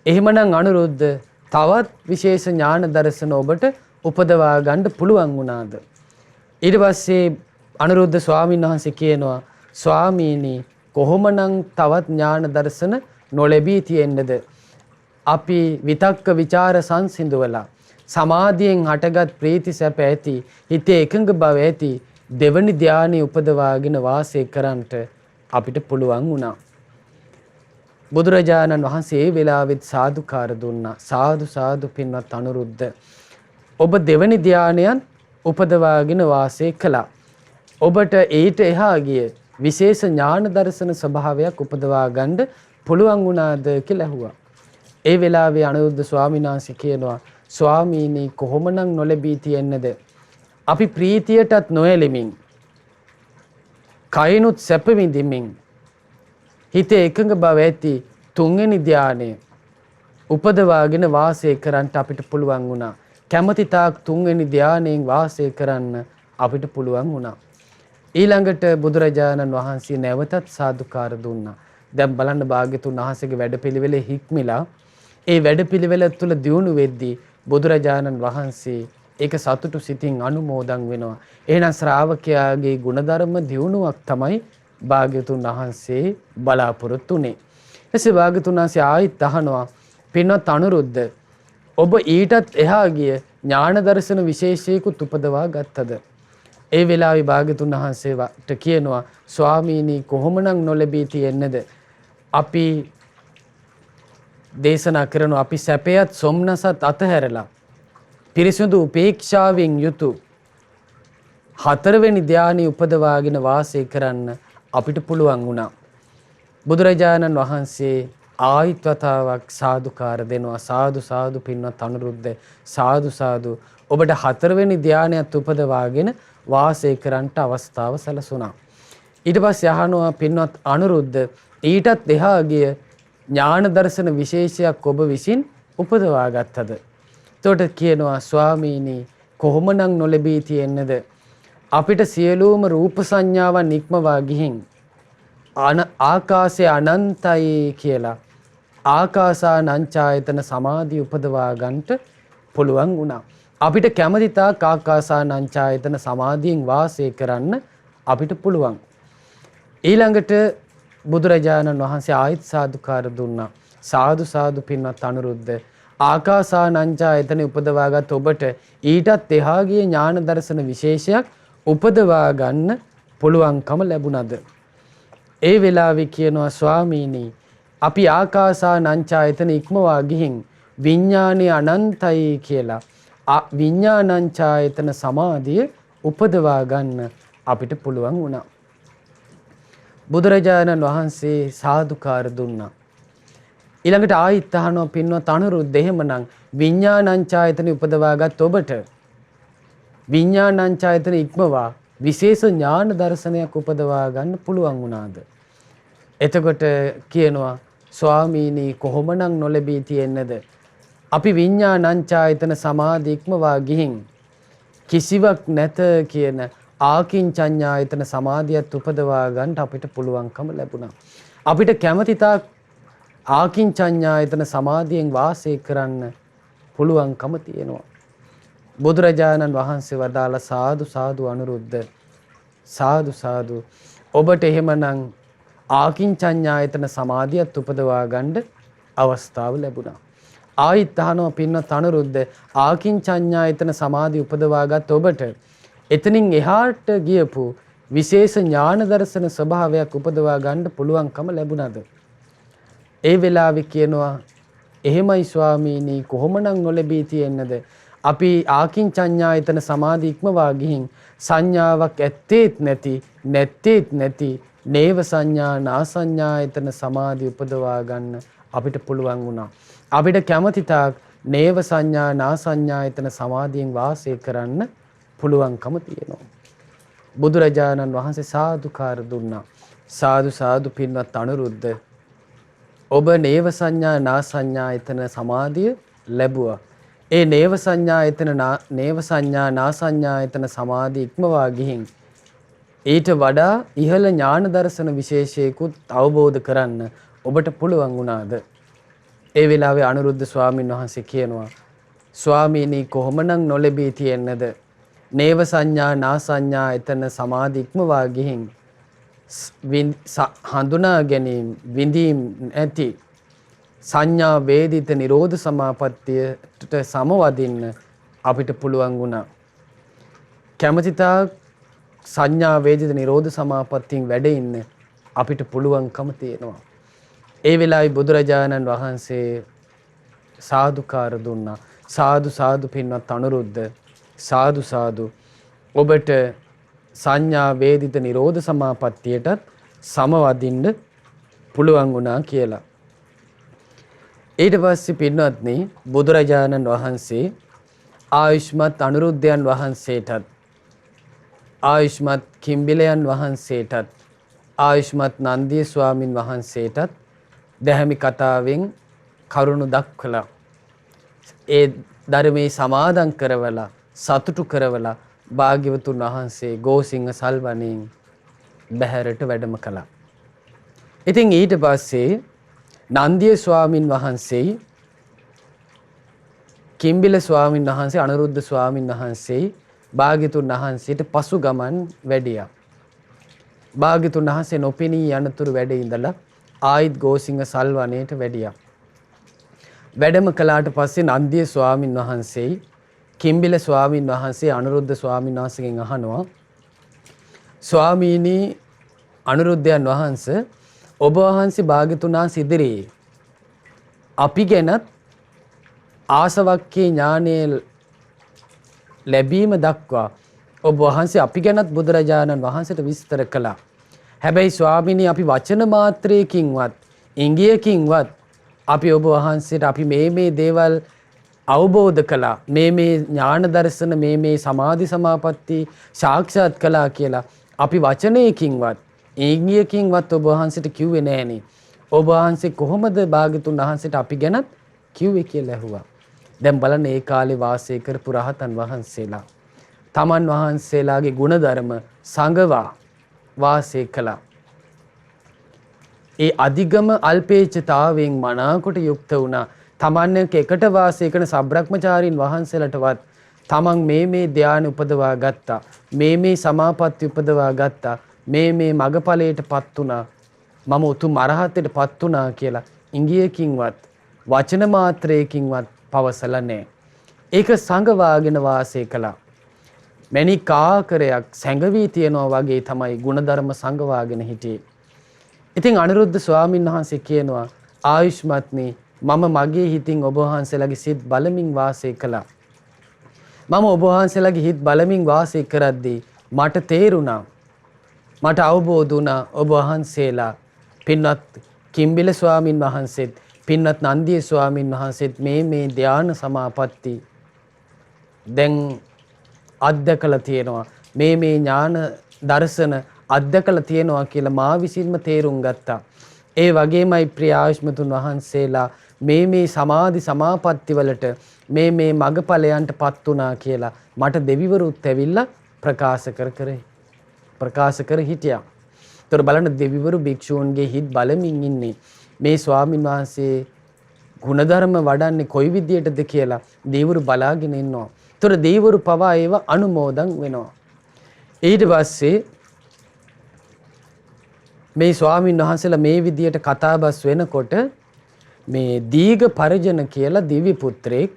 එහෙමනම් අනුරුද්ධ, තවත් විශේෂ ඥාන දර්ශන ඔබට උපදවා ගන්න පුළුවන් වුණාද? ඊට පස්සේ අනුරුද්ධ ස්වාමීන් වහන්සේ කියනවා, ස්වාමීනි, කොහොමනම් තවත් ඥාන දර්ශන නොලැබී තියෙන්නද? අපි විතක්ක ਵਿਚාර සංසිඳවලා සමාධියෙන් හටගත් ප්‍රීති සැප ඇති, හිතේ එකඟ බව ඇති දෙවනි ධානයේ උපදවාගෙන වාසය කරන්නට අපිට පුළුවන් වුණා. බුදුරජාණන් වහන්සේ ඒ වෙලාවෙත් සාදුකාර දුන්නා. සාදු සාදු පින්වත් අනුරුද්ධ, ඔබ දෙවනි ධානයන් උපදවාගෙන වාසය කළා. ඔබට ඊට එහා ගිය විශේෂ ඥාන දර්ශන ස්වභාවයක් උපදවා ගන්න පුළුවන් වුණාද කියලා ඇහුවා. ඒ වෙලාවේ අනුරුද්ධ ස්වාමීන් වහන්සේ කියනවා, ස්වාමීනි, කොහොමනම් නොලැබී තියෙන්නද? අපි ප්‍රීතියටත් නොඇලෙමින්, කයිනුත් සැප විඳිමින්, හිතේ එකඟ බව ඇති තුන්වෙනි ධානය උපදවාගෙන වාසය කරන්න අපිට පුළුවන් වුණා. කැමැති තාක් තුන්වෙනි ධානයෙන් වාසය කරන්න අපිට පුළුවන් වුණා. ඊළඟට බුදුරජාණන් වහන්සේ නැවතත් සාදුකාර දුන්නා. දැන් බලන්න භාග්‍යතුන් වහන්සේගේ වැඩපිළිවෙලේ හික්මිලා ඒ වැඩපිළිවෙල තුළ දියුණු වෙද්දී බුදුරජාණන් වහන්සේ ඒක සතුටු සිතින් අනුමෝදන් වෙනවා. එහෙනම් ශ්‍රාවකයාගේ ගුණධර්ම දියුණුවක් තමයි භාග්‍යතුන් වහන්සේ බලාපොරොත්තු වෙන්නේ. එසේ භාග්‍යතුන් වහන්සේ ආයිත් අහනවා, පින්වත් අනුරුද්ධ, ඔබ ඊටත් එහා ගිය ඥාන දර්ශන විශේෂයකුත් උපදවා ගත්තද? ඒ වෙලාවේ භාග්‍යතුන් වහන්සේට කියනවා, ස්වාමීනි, කොහොමනම් නොලැබී තියෙන්නද? අපි දේශනා කරනවා, අපි සැපයත් සොම්නසත් අතහැරලා පිරිසිදු උපේක්ෂාවෙන් යුතු හතරවෙනි ධානය උපදවාගෙන වාසය කරන්න අපිට පුළුවන් වුණා. බුදුරජාණන් වහන්සේ ආයිත් වතාවක් සාදුකාර දෙනවා. සාදු සාදු පින්වත් අනුරුද්ධ සාදු සාදු ඔබට හතරවෙනි ධානයත් උපදවාගෙන වාසය කරන්නට අවස්ථාව සැලසුණා. ඊට පස්සේ අහනවා පින්වත් අනුරුද්ධ ඊටත් එහා ගිය ඥාන දර්ශන විශේෂයක් ඔබ විසින් උපදවා ගත්තද? එතකොට කියනවා ස්වාමීනි කොහොමනම් නොලැබී තියෙන්නද? අපිට සියලුම රූප සංඥාවන් ඉක්මවා ගිහින් ආකාශය අනන්තයි කියලා ආකාසානංචායතන සමාධිය උපදවා ගන්නට පුළුවන් වුණා. අපිට කැමති තාක් ආකාසානංචායතන සමාධියෙන් වාසය කරන්න අපිට පුළුවන්. ඊළඟට බුදුරජාණන් වහන්සේ ආයිත් සාදුකාර දුන්නා. සාදු සාදු පින්වත් අනුරුද්ධ ආකාසානංචායතන උපදවාගත් ඔබට ඊටත් එහා ගිය ඥාන දර්ශන විශේෂයක් උපදවා ගන්න පුළුවන්කම ලැබුණද? ඒ වෙලාවේ කියනවා ස්වාමීනි අපි ආකාසානංචායතන ඉක්මවා ගිහින් විඥානේ අනන්තයි කියලා විඥානංචායතන සමාධිය උපදවා ගන්න අපිට පුළුවන් වුණා. බුදුරජාණන් වහන්සේ සාදුකාර දුන්නා. ඊළඟට ආයිත් අහනවා පින්වත් අනුරුද්ධ එහෙමනම් විඥානංචායතන උපදවාගත් ඔබට විඥානංචායතන ඉක්මවා විශේෂ ඥාන දර්ශනයක් උපදවා ගන්න පුළුවන් වුණාද? එතකොට කියනවා ස්වාමීනි කොහොමනම් නොලැබී තියෙන්නද? අපි විඥානංචායතන සමාධි ඉක්මවා ගිහින් කිසිවක් නැත කියන ආකින්චඤ්ඤායතන සමාධියත් උපදවා ගන්න අපිට පුළුවන්කම ලැබුණා. අපිට කැමති තාක් ආකින්චඤ්ඤායතන සමාධියෙන් වාසය කරන්න පුළුවන්කම තියෙනවා. බුදුරජාණන් වහන්සේ වදාළ සාදු සාදු අනුරුද්ධ සාදු සාදු ඔබට එහෙමනම් ආකින්චඤ්ඤායතන සමාධියත් උපදවා ගන්න අවස්ථාව ලැබුණා. ආයිත් අහනවා පින්වත් අනුරුද්ධ ආකින්චඤ්ඤායතන සමාධිය උපදවාගත් ඔබට එතනින් එහාට ගියපු විශේෂ ඥාන දර්ශන ස්වභාවයක් උපදවා ගන්න පුළුවන්කම ලැබුණාද? ඒ වෙලාවේ කියනවා එහෙමයි ස්වාමීනි කොහොමනම් නොලැබී තියෙන්නද? අපි ආකින්චඤ්ඤායතන සමාධි ඉක්මවා ගිහින් සංඥාවක් ඇත්තේත් නැති නැත්තේත් නැති නේව සංඥා නාසඤ්ඤායතන සමාධි උපදවා ගන්න අපිට පුළුවන් වුණා. අපිට කැමති තාක් නේව සංඥා නාසඤ්ඤායතන සමාධියෙන් වාසය කරන්න පුළුවන්කම තියෙනවා. බුදුරජාණන් වහන්සේ සාදුකාර දුන්නා. සාදු සාදු පින්වත් අනුරුද්ධ ඔබ නේව සංඥා නාසඤ්ඤායතන සමාධිය ලැබුවා. ඒ නේව සංඥා නාසඤ්ඤායතන සමාධි ඉක්මවා ගිහින් ඊට වඩා ඉහළ ඥාන දර්ශන විශේෂයකුත් අවබෝධ කරන්න ඔබට පුළුවන් වුණාද? ඒ වෙලාවේ අනුරුද්ධ ස්වාමීන් වහන්සේ කියනවා ස්වාමීනි කොහොමනම් නොලැබී තියෙන්නද? නේව සංඥා නාසඤ්ඤායතන සමාධි ඉක්මවා ගිහින් හඳුනා ගැනීම විඳීම් ඇති සංඥා වේදිත නිරෝධ සමාපත්තියට සමවදින්න අපිට පුළුවන් වුණා. කැමැතිතා සංඥා වේදිත නිරෝධ සමාපත්තියෙන් වැඩ ඉන්න අපිට පුළුවන්කම තියෙනවා. ඒ වෙලාවේ බුදුරජාණන් වහන්සේ සාදුකාර දුන්නා. සාදු සාදු පින්වත් අනුරුද්ධ සාදු සාදු ඔබට සංඥා වේදිත නිරෝධ සමාපත්තියටත් සමවදින්න පුළුවන් වුණා කියලා. ඊට පස්සේ පින්වත්නි බුදුරජාණන් වහන්සේ ආයුෂ්මත් අනුරුද්ධයන් වහන්සේටත් ආයුෂ්මත් කිම්බිලයන් වහන්සේටත් ආයුෂ්මත් නන්දිය ස්වාමින් වහන්සේටත් දැහැමි කතාවෙන් කරුණු දක්වලා ඒ ධර්මයේ සමාදන් කරවලා සතුටු කරවලා භාග්‍යවතුන් වහන්සේ ගෝසිංහ සල්වණෙන් බැහැරට වැඩම කළා. ඉතින් ඊට පස්සේ නන්දිය ස්වාමින් වහන්සේ කිම්බිල ස්වාමින් වහන්සේ අනුරුද්ධ ස්වාමින් වහන්සේ භාග්‍යතුන් වහන්සේට පසු ගමන් වැඩියා. භාග්‍යතුන් වහන්සේ නොපෙනී යනතුරු වැඩ ඉඳලා ආයිත් ගෝසිංහ සල්වණේට වැඩියා. වැඩම කළාට පස්සේ නන්දිය ස්වාමින් වහන්සේ කිම්බිල ස්වාමින් වහන්සේ අනුරුද්ධ ස්වාමින් වහන්සේගෙන් අහනවා ස්වාමීනි අනුරුද්ධයන් වහන්සේ ඔබ වහන්සේ භාග්‍යතුන් වහන්සේ ඉදිරියේ අපි ගැනත් ආසවක්ඛේ ඥානය ලැබීම දක්වා ඔබ වහන්සේ අපි ගැනත් බුදුරජාණන් වහන්සේට විස්තර කළා. හැබැයි ස්වාමීනි අපි වචන මාත්‍රයකින්වත් ඉංගියකින්වත් අපි ඔබ වහන්සේට අපි මේ දේවල් අවබෝධ කළා. මේ ඥාන දර්ශන මේ සමාධි සමාපatti සාක්ෂාත් කළා කියලා අපි වචනයකින්වත් ඉංගියකින්වත් ඔබ වහන්සේට කිව්වේ නෑනේ. ඔබ වහන්සේ කොහොමද භාග්‍යතුන් වහන්සේට අපි ගැනත් කිව්වේ කියලා ඇහුවා. දැන් බලන්න ඒ කාලේ වාසය කරපු රහතන් වහන්සේලා තමන් වහන්සේලාගේ ගුණධර්ම සංගවා වාසය කළා. ඒ අධිගම අල්පේච්ඡතාවයෙන් මනාකොට යුක්ත වුණා. තමන් එකට වාසය කරන සබ්‍රක්‍මචාරීන් වහන්සේලටවත් තමන් මේ ධානය උපදවා ගත්තා. මේ සමාපatti උපදවා ගත්තා. මේ මගඵලයටපත් වුණා. මම උතුම් අරහතටපත් වුණා කියලා ඉංගියකින්වත් වචන මාත්‍රයකින්වත් පවසලා නැහැ. ඒක සංගවාගෙන වාසය කළා. මැණික් ආකාරයක් සැඟවී තියනවා වගේ තමයි ගුණධර්ම සංගවාගෙන හිටියේ. ඉතින් අනිරුද්ධ ස්වාමීන් වහන්සේ කියනවා ආයුෂ්මත්නි මම මගේ හිතින් ඔබ වහන්සේලාගේ සිත් බලමින් වාසය කළා. මම ඔබ වහන්සේලාගේ හිත් බලමින් වාසය කරද්දී මට තේරුණා මට අවබෝධ වුණා ඔබ වහන්සේලා පින්වත් කිම්බිල ස්වාමින් වහන්සේත් පින්වත් නන්දිය ස්වාමින් වහන්සේත් මේ ධාන සමාපatti දැන් අධ්‍යකලා තියෙනවා. මේ ඥාන දර්ශන අධ්‍යකලා තියෙනවා කියලා මා විසින්ම තේරුම් ගත්තා. ඒ වගේමයි ප්‍රිය ආයුෂ්මතුන් වහන්සේලා මේ සමාධි සමාපatti වලට මේ මගඵලයන්ටපත් වුණා කියලා මට දෙවිවරුත් ඇවිල්ලා ප්‍රකාශ කර හිටියා. ඒතර බලන්න දෙවිවරු භික්ෂූන්ගේ හිත් බලමින් ඉන්නේ. මේ ස්වාමීන් වහන්සේ ගුණධර්ම වඩන්නේ කොයි විදියටද කියලා දෙවිවරු බලාගෙන ඉන්නවා. ඒතර දෙවිවරු පවා ඒව අනුමෝදන් වෙනවා. ඊට පස්සේ මේ ස්වාමීන් වහන්සේලා මේ විදියට කතාබස් වෙනකොට මේ දීඝ පරිජන කියලා දිව්‍ය පුත්‍රයෙක්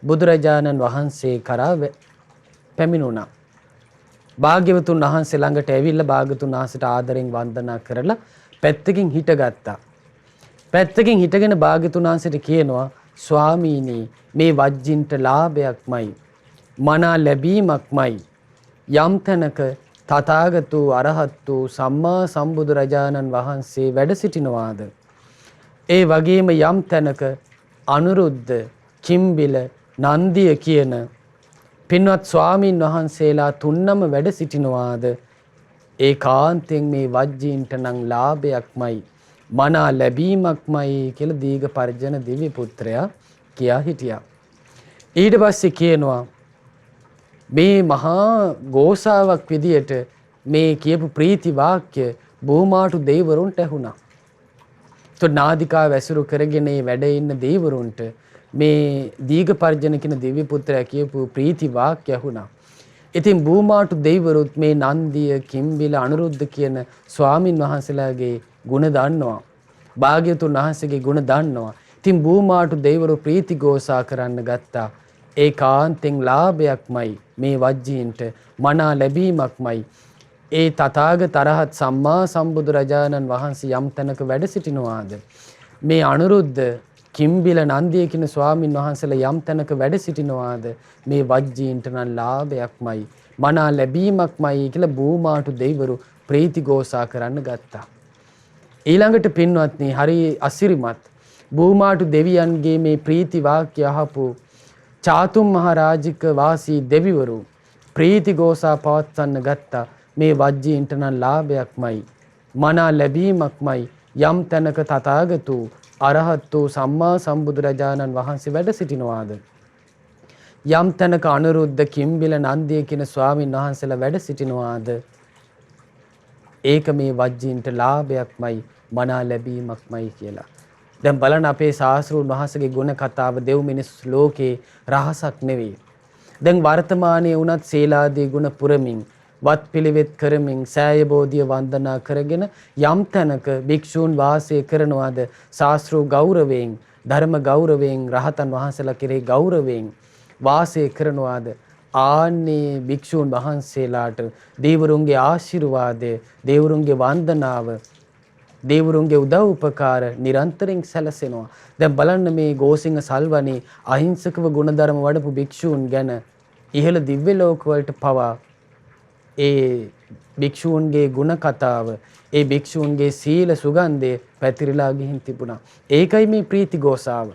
බුදුරජාණන් වහන්සේ කරා පැමිණුණා. භාග්‍යවතුන් වහන්සේ ළඟට ඇවිල්ලා භාග්‍යවතුන් වහන්සේට ආදරෙන් වන්දනා කරලා පැත්තකින් හිටගත්තා. පැත්තකින් හිටගෙන භාග්‍යවතුන් වහන්සේට කියනවා ස්වාමීනි මේ වජ්ජින්ට ලාභයක්මයි මනා ලැබීමක්මයි යම් තැනක තථාගතෝ අරහතෝ සම්මා සම්බුදුරජාණන් වහන්සේ වැඩ සිටිනවාද ඒ වගේම යම් තැනක අනුරුද්ධ කිම්බිල නන්දිය කියන පින්වත් ස්වාමීන් වහන්සේලා තුන්නම වැඩ සිටිනවාද ඒකාන්තයෙන් මේ වජ්ජීන්ට නම් ලාභයක්මයි මනා ලැබීමක්මයි කියලා දීඝ පරිජන දිව්‍ය පුත්‍රයා කියා හිටියා. ඊට පස්සේ කියනවා මේ මහා ගෝසාවක් විදියට මේ කියපු ප්‍රීති වාක්‍ය බෝමාටු දෙවිවරුන්ට ඇහුණා. ඒත් නාදිකාව ඇසුරු කරගෙන වැඩ ඉන්න දෙවිවරුන්ට මේ දීඝ පරිජන කියන දිව්‍ය පුත්‍රයා කියපු ප්‍රීති වාක්‍ය ඇහුණා. ඉතින් බෝමාටු දෙවිවරුත් මේ නන්දිය කිම්බිල අනුරුද්ධ කියන ස්වාමින් වහන්සේලාගේ ගුණ දන්නවා. භාග්‍යවතුන් වහන්සේගේ ගුණ දන්නවා. ඉතින් බෝමාටු දෙවිවරු ප්‍රීති ഘോഷා කරන්න ගත්තා. ඒකාන්තෙන් ලාභයක්මයි මේ වජ්ජීන්ට මනා ලැබීමක්මයි ඒ තථාගත අරහත් සම්මා සම්බුදුරජාණන් වහන්සේ යම් තැනක වැඩ සිටිනවාද මේ අනුරුද්ධ කිම්බිල නන්දිය කියන ස්වාමින් වහන්සේලා යම් තැනක වැඩ සිටිනවාද මේ වජ්ජීන්ට නම් ලාභයක්මයි මනා ලැබීමක්මයි කියලා බෝමාටු දෙවිවරු ප්‍රීති ഘോഷා කරන්න ගත්තා. ඊළඟට පින්වත්නි හරි අසිරිමත් බෝමාටු දෙවියන්ගේ මේ ප්‍රීති වාක්‍ය අහපු චාතුම් මහරජික වාසී දෙවිවරු ප්‍රීති ഘോഷා පවත්වන්න ගත්තා. මේ වජ්ජීන්ට නම් ලාභයක්මයි මනා ලැබීමක්මයි යම් තැනක තථාගතෝ අරහතෝ සම්මා සම්බුදුරජාණන් වහන්සේ වැඩ සිටිනවාද යම් තැනක අනුරුද්ධ කිම්බිල නන්දිය කියන ස්වාමීන් වහන්සේලා වැඩ සිටිනවාද ඒක මේ වජ්ජීන්ට ලාභයක්මයි මනා ලැබීමක්මයි කියලා. දැන් බලන්න අපේ ශාස්ත්‍රූන් වහන්සේගේ ගුණ කතාව දෙව් මිනිස් ලෝකේ රහසක් නෙවෙයි. දැන් වර්තමානයේ වුණත් සීලාදී ගුණ පුරමින් වත් පිළිවෙත් කරමින් සෑය බෝධිය වන්දනා කරගෙන යම් තැනක භික්ෂූන් වාසය කරනවාද ශාස්ත්‍රූ ගෞරවයෙන් ධර්ම ගෞරවයෙන් රහතන් වහන්සේලා කෙරෙහි ගෞරවයෙන් වාසය කරනවාද ආන්නේ භික්ෂූන් වහන්සේලාට දේවරුන්ගේ ආශිර්වාදය දේවරුන්ගේ වන්දනාව දේවරුන්ගේ උදව් උපකාර නිරන්තරයෙන් සැලසෙනවා. දැන් බලන්න මේ ගෝසිංහ සල්වනේ අහිංසකව ගුණධර්ම වඩපු භික්ෂූන් ගැන ඉහළ දිව්‍ය ලෝක වලට පවා ඒ භික්ෂූන්ගේ ගුණ කතාව, ඒ භික්ෂූන්ගේ සීල සුගන්ධය පැතිරිලා ගිහින් තිබුණා. ඒකයි මේ ප්‍රීති ගෝසාව.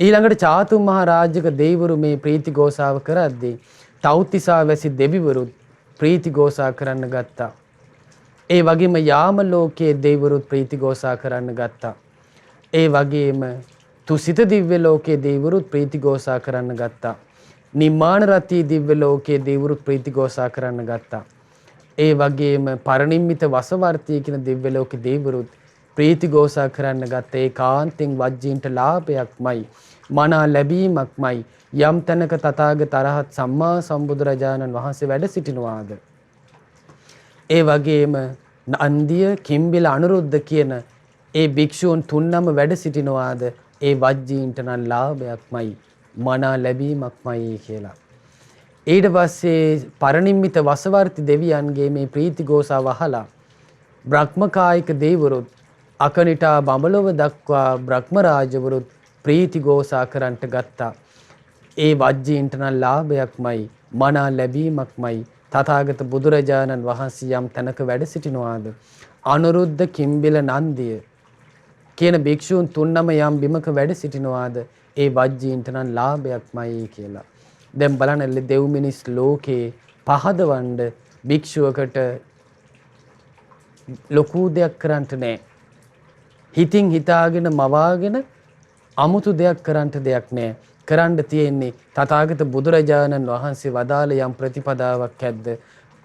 ඊළඟට චාතුම් මහ රාජ්‍යක දෙවිවරු මේ ප්‍රීති ගෝසාව කරද්දී තව්තිසා වැසි දෙවිවරුත් ප්‍රීති ගෝසා කරන්න ගත්තා. ඒ වගේම යාම ලෝකයේ දෙවිවරුත් ප්‍රීති ගෝසා කරන්න ගත්තා. ඒ වගේම තුසිත දිව්‍ය ලෝකයේ දෙවිවරුත් ප්‍රීති ගෝසා කරන්න ගත්තා. නිම්මාන රති දිව්‍ය ලෝකයේ දෙවිවරුත් ප්‍රීති ගෝසා කරන්න ගත්තා. ඒ වගේම පරිනිම්මිත වසවර්තී කියන දිව්‍ය ලෝකයේ දෙවිවරුත් ප්‍රීති ගෝසා කරන්න ගත්ත. ඒ කාන්තෙන් වජ්ජීන්ට ලාභයක්මයි, මනා ලැබීමක්මයි. යම් තැනක තථාගත අරහත් සම්මා සම්බුදුරජාණන් වහන්සේ වැඩ සිටිනවාද, ඒ වගේම නන්දිය කිම්බිල අනුරුද්ධ කියන ඒ භික්ෂූන් තුන්නම වැඩ සිටිනවාද, ඒ වජ්ජීන්ට නම් ලාභයක්මයි, මනා ලැබීමක්මයි කියලා. ඊට පස්සේ පරිනිම්මිත වසවර්ති දෙවියන්ගේ මේ ප්‍රීති ගෝසාව අහලා බ්‍රහ්මකායික දෙවිවරුත් අකනිටා බඹලොව දක්වා බ්‍රහ්ම රාජවරුත් ප්‍රීති ගෝසා කරන්ට ගත්තා. ඒ වජ්ජීන්ට නම් ලාභයක්මයි, මනා ලැබීමක්මයි. තථාගත බුදුරජාණන් වහන්සේ යම් තැනක වැඩ සිටිනවාද, අනුරුද්ධ කිම්බිල නන්දිය කියන භික්ෂූන් තුන්නම යම් බිමක වැඩ සිටිනවාද, ඒ වජ්ජීන්ට නම් ලාභයක්මයි කියලා. දැන් බලන්න දෙව් මිනිස් ලෝකේ පහදවන්න භික්ෂුවකට ලොකු දෙයක් කරන්නට නැහැ. හිතින් හිතාගෙන මවාගෙන අමුතු දෙයක් කරන්නට දෙයක් නැහැ. කරන්න තියෙන්නේ තථාගත බුදුරජාණන් වහන්සේ වදාළ යම් ප්‍රතිපදාවක් ඇද්ද,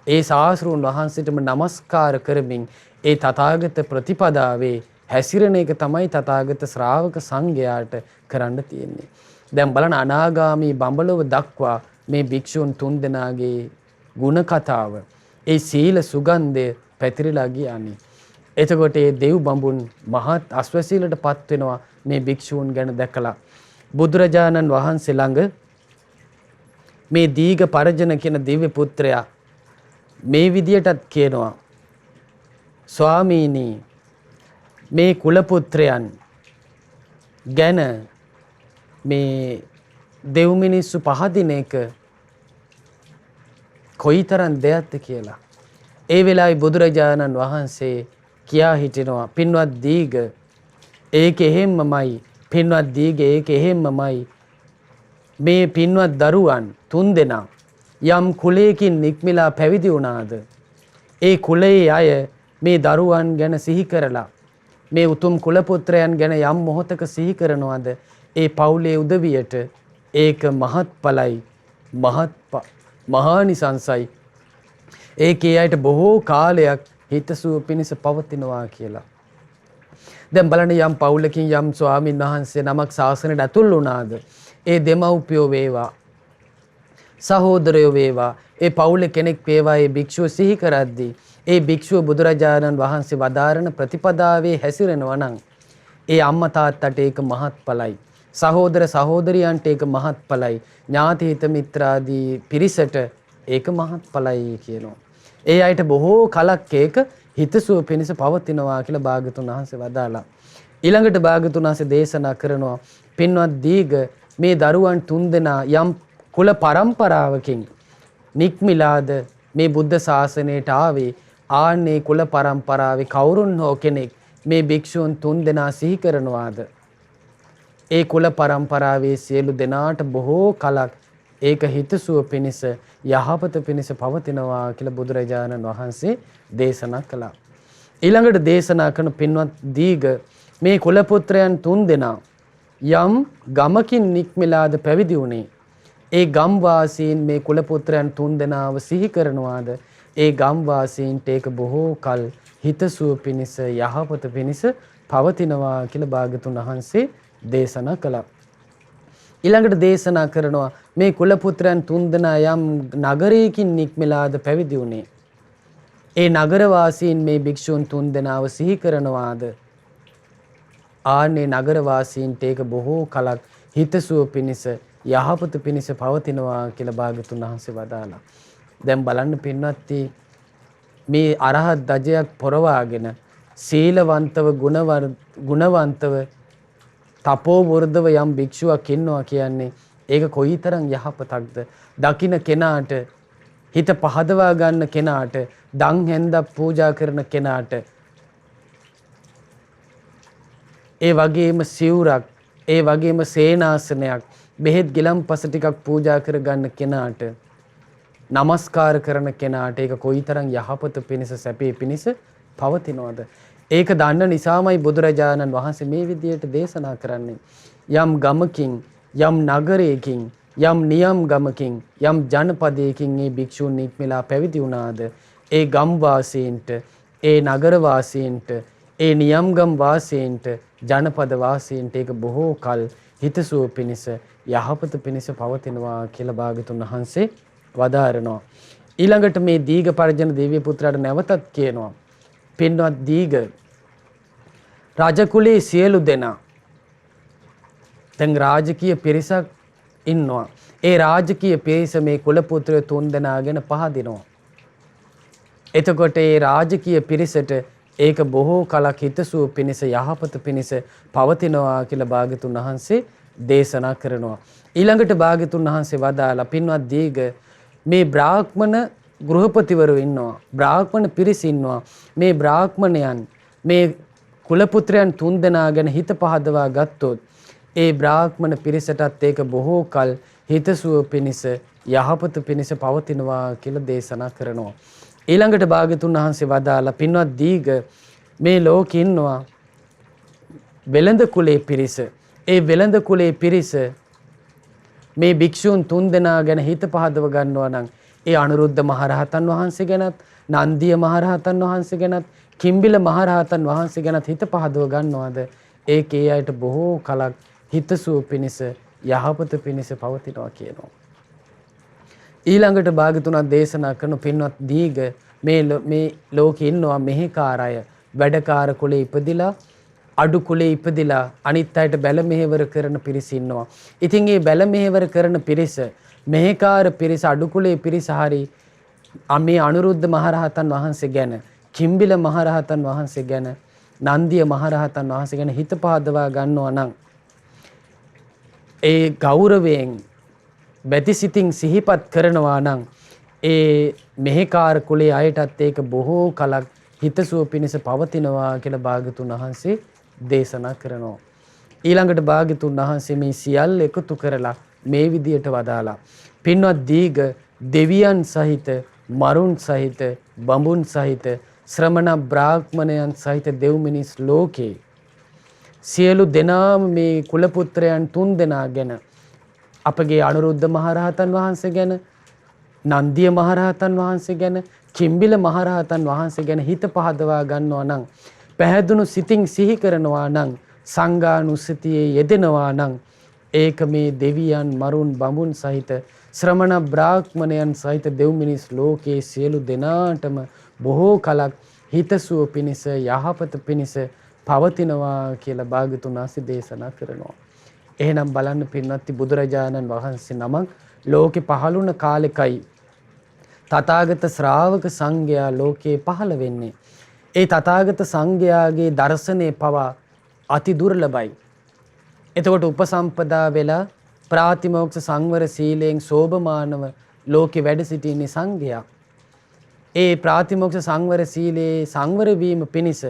ඒ ශාස්ත්‍රූන් වහන්සේටම নমස්කාර කරමින් ඒ තථාගත ප්‍රතිපදාවේ හැසිරෙන එක තමයි තථාගත ශ්‍රාවක සංඝයාට කරන්න තියෙන්නේ. දැන් බලන්න අනාගාමී බඹලොව දක්වා මේ භික්ෂූන් තුන්දෙනාගේ ගුණ කතාව, ඒ සීල සුගන්ධය පැතිරිලා ගියානේ. එතකොට මේ දෙව් බඹුන් මහත් අස්වැසිල්ලටපත් වෙනවා මේ භික්ෂූන් ගැන දැකලා. බුදුරජාණන් වහන්සේ ළඟ මේ දීඝ පරජන කියන දිව්‍ය පුත්‍රයා මේ විදියටත් කියනවා, ස්වාමීනි, මේ කුල පුත්‍රයන් ගැන මේ දෙව් මිනිස්සු පහදින එක කොයිතරම් දෙයක්ද කියලා. ඒ වෙලාවේ බුදුරජාණන් වහන්සේ කියා හිටිනවා, පින්වත් දීඝ, ඒක එහෙම්මමයි. පින්වත් දීඝ, ඒක එහෙම්මමයි. මේ පින්වත් දරුවන් තුන්දෙනා යම් කුලයකින් නික්මිලා පැවිදි වුණාද, ඒ කුලයේ අය මේ දරුවන් ගැන සිහි කරලා මේ උතුම් කුල පුත්‍රයන් ගැන යම් මොහොතක සිහි කරනවාද, ඒ පවුලේ උදවියට ඒක මහත්ඵලයි, මහානිසංසයි. ඒකේ අයට බොහෝ කාලයක් හිතසුව පිණිස පවතිනවා කියලා. දැන් බලන්න යම් පවුලකින් යම් ස්වාමීන් වහන්සේ නමක් ශාසනයට ඇතුල් වුණාද, ඒ දෙමව්පියෝ වේවා, සහෝදරයෝ වේවා, ඒ පවුලේ කෙනෙක් වේවා, ඒ භික්ෂුව සිහි කරද්දී ඒ භික්ෂුව බුදුරජාණන් වහන්සේ වදාරන ප්‍රතිපදාවේ හැසිරෙනවා නම් ඒ අම්මා තාත්තට ඒක මහත්ඵලයි. සහෝදර සහෝදරියන්ට ඒක මහත්ඵලයි. ඥාති හිත මිත්‍රාදී පිරිසට ඒක මහත්ඵලයි කියනවා. ඒ අයට බොහෝ කලක් ඒක හිතසුව පිණිස පවතිනවා කියලා භාග්‍යතුන් වහන්සේ වදාලා. ඊළඟට භාග්‍යතුන් වහන්සේ දේශනා කරනවා, පින්වත් දීඝ, මේ දරුවන් තුන්දෙනා යම් කුල පරම්පරාවකින් නික්මිලාද මේ බුද්ධ ශාසනයට ආවේ, ආන්නේ කුල පරම්පරාවේ කවුරුන් හෝ කෙනෙක් මේ භික්ෂූන් තුන්දෙනා සිහි කරනවාද, ඒ කුල පරම්පරාවේ සියලු දෙනාට බොහෝ කලක් ඒක හිතසුව පිණිස, යහපත පිණිස පවතිනවා කියලා බුදුරජාණන් වහන්සේ දේශනා කළා. ඊළඟට දේශනා කරන පින්වත් දීඝ, මේ කුල පුත්‍රයන් තුන්දෙනා යම් ගමකින් නික්මිලාද පැවිදි වුණේ, ඒ ගම් වාසීන් මේ කුල පුත්‍රයන් තුන්දෙනාව සිහි කරනවාද, ඒ ගම් වාසීන්ට ඒක බොහෝ කල හිතසුව පිණිස, යහපත පිණිස පවතිනවා කියලා භාග්‍යතුන් වහන්සේ දේශනා කළා. ඊළඟට දේශනා කරනවා, මේ කුල පුත්‍රයන් තුන්දෙනා යම් නගරයකින් නික්මලාද පැවිදි වුණේ, ඒ නගර වාසීන් මේ භික්ෂූන් තුන්දෙනාව සිහි කරනවාද, ආන්නේ නගර වාසීන්ට ඒක බොහෝ කලක් හිතසුව පිණිස, යහපත පිණිස පවතිනවා කියලා භාග්‍යතුන් වහන්සේ වදාලා. දැන් බලන්න පින්වත්නි, මේ අරහත් ධජයක් පොරවාගෙන සීලවන්තව ගුණවන්තව තපෝ වර්ධව යම් භික්ෂුවක් ඉන්නවා කියන්නේ ඒක කොයිතරම් යහපතක්ද. දකින්න කෙනාට හිත පහදවා ගන්න කෙනාට, දන් හැන්දක් පූජා කරන කෙනාට, ඒ වගේම සිවුරක්, ඒ වගේම සේනාසනයක්, බෙහෙත් ගිලම්පස ටිකක් පූජා කර ගන්න කෙනාට, නමස්කාර කරන කෙනාට ඒක කොයිතරම් යහපත පිණිස සැපේ පිණිස පවතිනවද? ඒක දන්න නිසාමයි බුදුරජාණන් වහන්සේ මේ විදියට දේශනා කරන්නේ. යම් ගමකින්, යම් නගරයකින්, යම් නියම් ගමකින්, යම් ජනපදයකින් මේ භික්ෂුන් නික්මලා පැවිදි වුණාද, ඒ ගම් වාසීන්ට, ඒ නගර වාසීන්ට, ඒ නියම් ගම් වාසීන්ට, ජනපද වාසීන්ට ඒක බොහෝ කල් හිතසුව පිණිස, යහපත පිණිස පවතිනවා කියලා භාග්‍යතුන් වහන්සේ වදාරනවා. ඊළඟට මේ දීඝ පර්ජන දිව්‍ය පුත්‍රයාට නැවතත් කියනවා, පින්වත් දීඝ, රජ කුලේ සියලු දෙනා, දැන් රාජකීය පිරිසක් ඉන්නවා. ඒ රාජකීය පිරිස මේ කුල පුත්‍රය 3 දෙනා ගැන පහදිනවා. එතකොට ඒ රාජකීය පිරිසට ඒක බොහෝ කලක් හිතසුව පිණිස, යහපත පිණිස පවතිනවා කියලා භාග්‍යතුන් වහන්සේ දේශනා කරනවා. ඊළඟට භාග්‍යතුන් වහන්සේ වදාලා, පින්වත් දීඝ, මේ බ්‍රාහ්මණ ගෘහපතිවරු ඉන්නවා, බ්‍රාහ්මණ පිරිස ඉන්නවා. මේ බ්‍රාහ්මණයන් මේ කුලපුත්‍රයන් 3 දෙනා ගැන හිත පහදවා ගත්තොත් ඒ බ්‍රාහ්මණ පිරිසටත් ඒක බොහෝ කල් හිතසුව පිණිස, යහපත පිණිස පවතිනවා කියලා දේශනා කරනවා. ඊළඟට භාග්‍යතුන් වහන්සේ වදාලා, පින්වත් දීඝ, මේ ලෝකේ ඉන්නවා වෙළඳ කුලේ පිරිස. ඒ වෙළඳ කුලේ පිරිස මේ භික්ෂූන් 3 දෙනා ගැන හිත පහදව ගන්නවා නම්, ඒ අනුරුද්ධ මහරහතන් වහන්සේ ගැනත්, නන්දිය මහරහතන් වහන්සේ ගැනත්, කිම්බිල මහරහතන් වහන්සේ ගැනත් හිත පහදව ගන්නවාද, ඒකේ අයට බොහෝ කලක් හිතසුව පිණිස, යහපත පිණිස පවතිනවා කියනවා. ඊළඟට භාග්‍යතුන් දේශනා කරන, පින්වත් දීඝ, මේ ලෝකේ ඉන්නවා මෙහෙකාර අය, වැඩකාර කුලේ ඉපදිලා, අඩු කුලේ ඉපදිලා අනිත් අයට බැල මෙහෙවර කරන පිරිස ඉන්නවා. ඉතින් මේ බැල මෙහෙවර කරන පිරිස, මෙහෙකාර පිරිස, අඩු කුලේ පිරිස හරි මේ අනුරුද්ධ මහරහතන් වහන්සේ ගැන, කිම්බිල මහරහතන් වහන්සේ ගැන, නන්දිය මහරහතන් වහන්සේ ගැන හිත පහදවා ගන්නවා නම්, ඒ ගෞරවයෙන් බැතිසිතින් සිහිපත් කරනවා නම්, ඒ මෙහෙකාර කුලේ අයටත් ඒක බොහෝ කලක් හිතසුව පිණිස පවතිනවා කියලා භාග්‍යතුන් වහන්සේ දේශනා කරනවා. ඊළඟට භාග්‍යතුන් වහන්සේ මේ සියල්ල එකතු කරලා මේ විදියට වදාලා, පින්වත් දීඝ, දෙවියන් සහිත, මරුන් සහිත, බඹුන් සහිත, ශ්‍රමණ බ්‍රාහ්මණයන් සහිත දෙව් මිනිස් ලෝකේ සියලු දෙනාම මේ කුලපුත්‍රයන් 3 දෙනා ගැන, අපගේ අනුරුද්ධ මහරහතන් වහන්සේ ගැන, නන්දිය මහරහතන් වහන්සේ ගැන, කිම්බිල මහරහතන් වහන්සේ ගැන හිත පහදවා ගන්නවා නම්, පැහැදුණු සිතින් සිහි කරනවා නම්, සංඝානුස්සතියේ යෙදෙනවා නම්, ඒක මේ දෙවියන්, මරුන්, බඹුන් සහිත, ශ්‍රමණ බ්‍රාහ්මණයන් සහිත දෙව් මිනිස් ලෝකයේ සියලු දෙනාටම බොහෝ කලක් හිතසුව පිණිස, යහපත පිණිස පවතිනවා කියලා භාග්‍යතුන් වහන්සේ දේශනා කරනවා. එහෙනම් බලන්න පින්වත්නි, බුදුරජාණන් වහන්සේ නමක් ලෝකේ පහළුණ කාලෙකයි තථාගත ශ්‍රාවක සංඝයා ලෝකේ පහළ වෙන්නේ. ඒ තථාගත සංඝයාගේ දර්ශනේ පවා අති දුර්ලභයි. එතකොට උපසම්පදා වෙලා ප්‍රාතිමෝක්ෂ සංවර සීලයෙන් සෝභමානව ලෝකේ වැඩ සිටින්නේ සංඝයා. ඒ ප්‍රාතිමෝක්ෂ සංවර සීලේ සංවර වීම පිණිස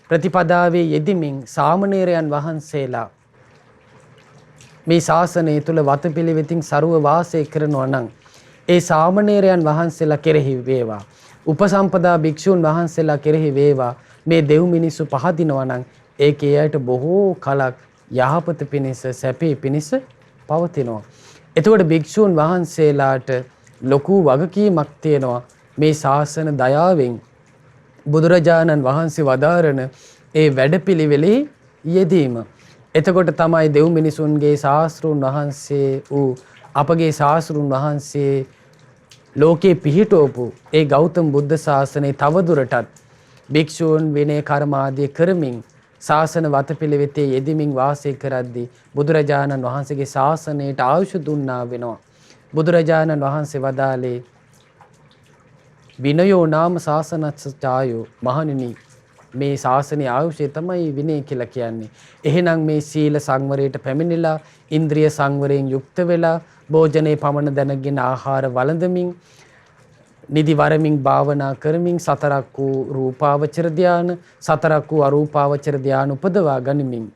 ප්‍රතිපදාවේ යෙදෙමින් සාමණේරයන් වහන්සේලා මේ ශාසනය තුල වතපිළිවෙතින් ਸਰව වාසය කරනවා නම්, ඒ සාමණේරයන් වහන්සේලා කෙරෙහි වේවා, උපසම්පදා භික්ෂුන් වහන්සේලා කෙරෙහි වේවා, මේ දෙව් මිනිස්සු පහදිනවා නම්, ඒකේ අයට බොහෝ කලක් යහපත පිණිස, සැපේ පිණිස පවතිනවා. එතකොට භික්ෂුන් වහන්සේලාට ලොකු වගකීමක් තියෙනවා මේ ශාසන දයාවෙන් බුදුරජාණන් වහන්සේ වදාරන ඒ වැඩපිළිවෙලේ යෙදීම. එතකොට තමයි දෙව් මිනිසුන්ගේ ශාස්ත්‍රුන් වහන්සේ වූ අපගේ ශාස්ත්‍රුන් වහන්සේ ලෝකේ පිහිටවපු ඒ ගෞතම බුද්ධ ශාසනය තවදුරටත් භික්ෂූන් විනය කර්ම ආදී කරමින් ශාසන වතපිළිවෙතේ යෙදෙමින් වාසය කරද්දී බුදුරජාණන් වහන්සේගේ ශාසනයට ආයුෂ දුන්නා වෙනවා. බුදුරජාණන් වහන්සේ වදාළේ, විනයෝ නාම ශාසනච්ඡායෝ, මහණෙනි මේ ශාසනයේ ආයුෂය තමයි විනය කියලා කියන්නේ. එහෙනම් මේ සීල සංවරයට පැමිණිලා, ඉන්ද්‍රිය සංවරයෙන් යුක්ත වෙලා, භෝජනේ පමණ දැනගෙන ආහාර වළඳමින්, නිදි වරමින් භාවනා කරමින් සතරක් වූ රූපාවචර ධාන, සතරක් වූ අරූපාවචර ධාන උපදවා ගනිමින්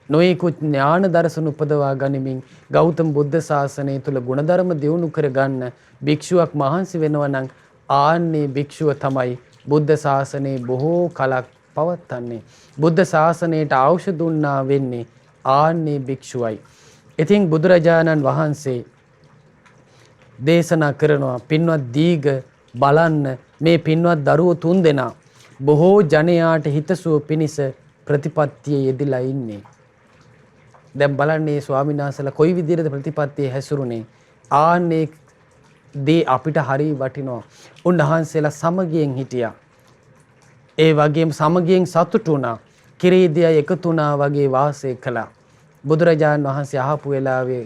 නොයෙකුත් ඥාන දර්ශන උපදවා ගනිමින් ගෞතම බුද්ධ ශාසනය තුල ගුණධර්ම දියුණු කරගන්න භික්ෂුවක් මහන්සි වෙනවා නම් ආන්නේ භික්ෂුව තමයි බුද්ධ ශාසනයේ බොහෝ කලක් පවත්න්නේ. බුද්ධ ශාසනයට අවශ්‍ය දුන්නා වෙන්නේ ආන්නේ භික්ෂුවයි. ඉතින් බුදුරජාණන් වහන්සේ දේශනා කරනවා පින්වත් දීග බලන්න මේ පින්වත් දරුවෝ 3 දෙනා බොහෝ ජනයාට හිතසුව පිණිස ප්‍රතිපත්තියේ යෙදලා ඉන්නේ. දැන් බලන්නේ ස්වාමීන් වහන්සේලා කොයි විදිහටද ප්‍රතිපත්තියේ හැසිරුනේ. ආන්නේ දේ අපිට හරි වටිනවා. උන්වහන්සේලා සමගියෙන් හිටියා. ඒ වගේම සමගියෙන් සතුටු වුණා. කිරීදියා එකතු වුණා වගේ වාසය කළා. බුදුරජාණන් වහන්සේ අහපු වෙලාවේ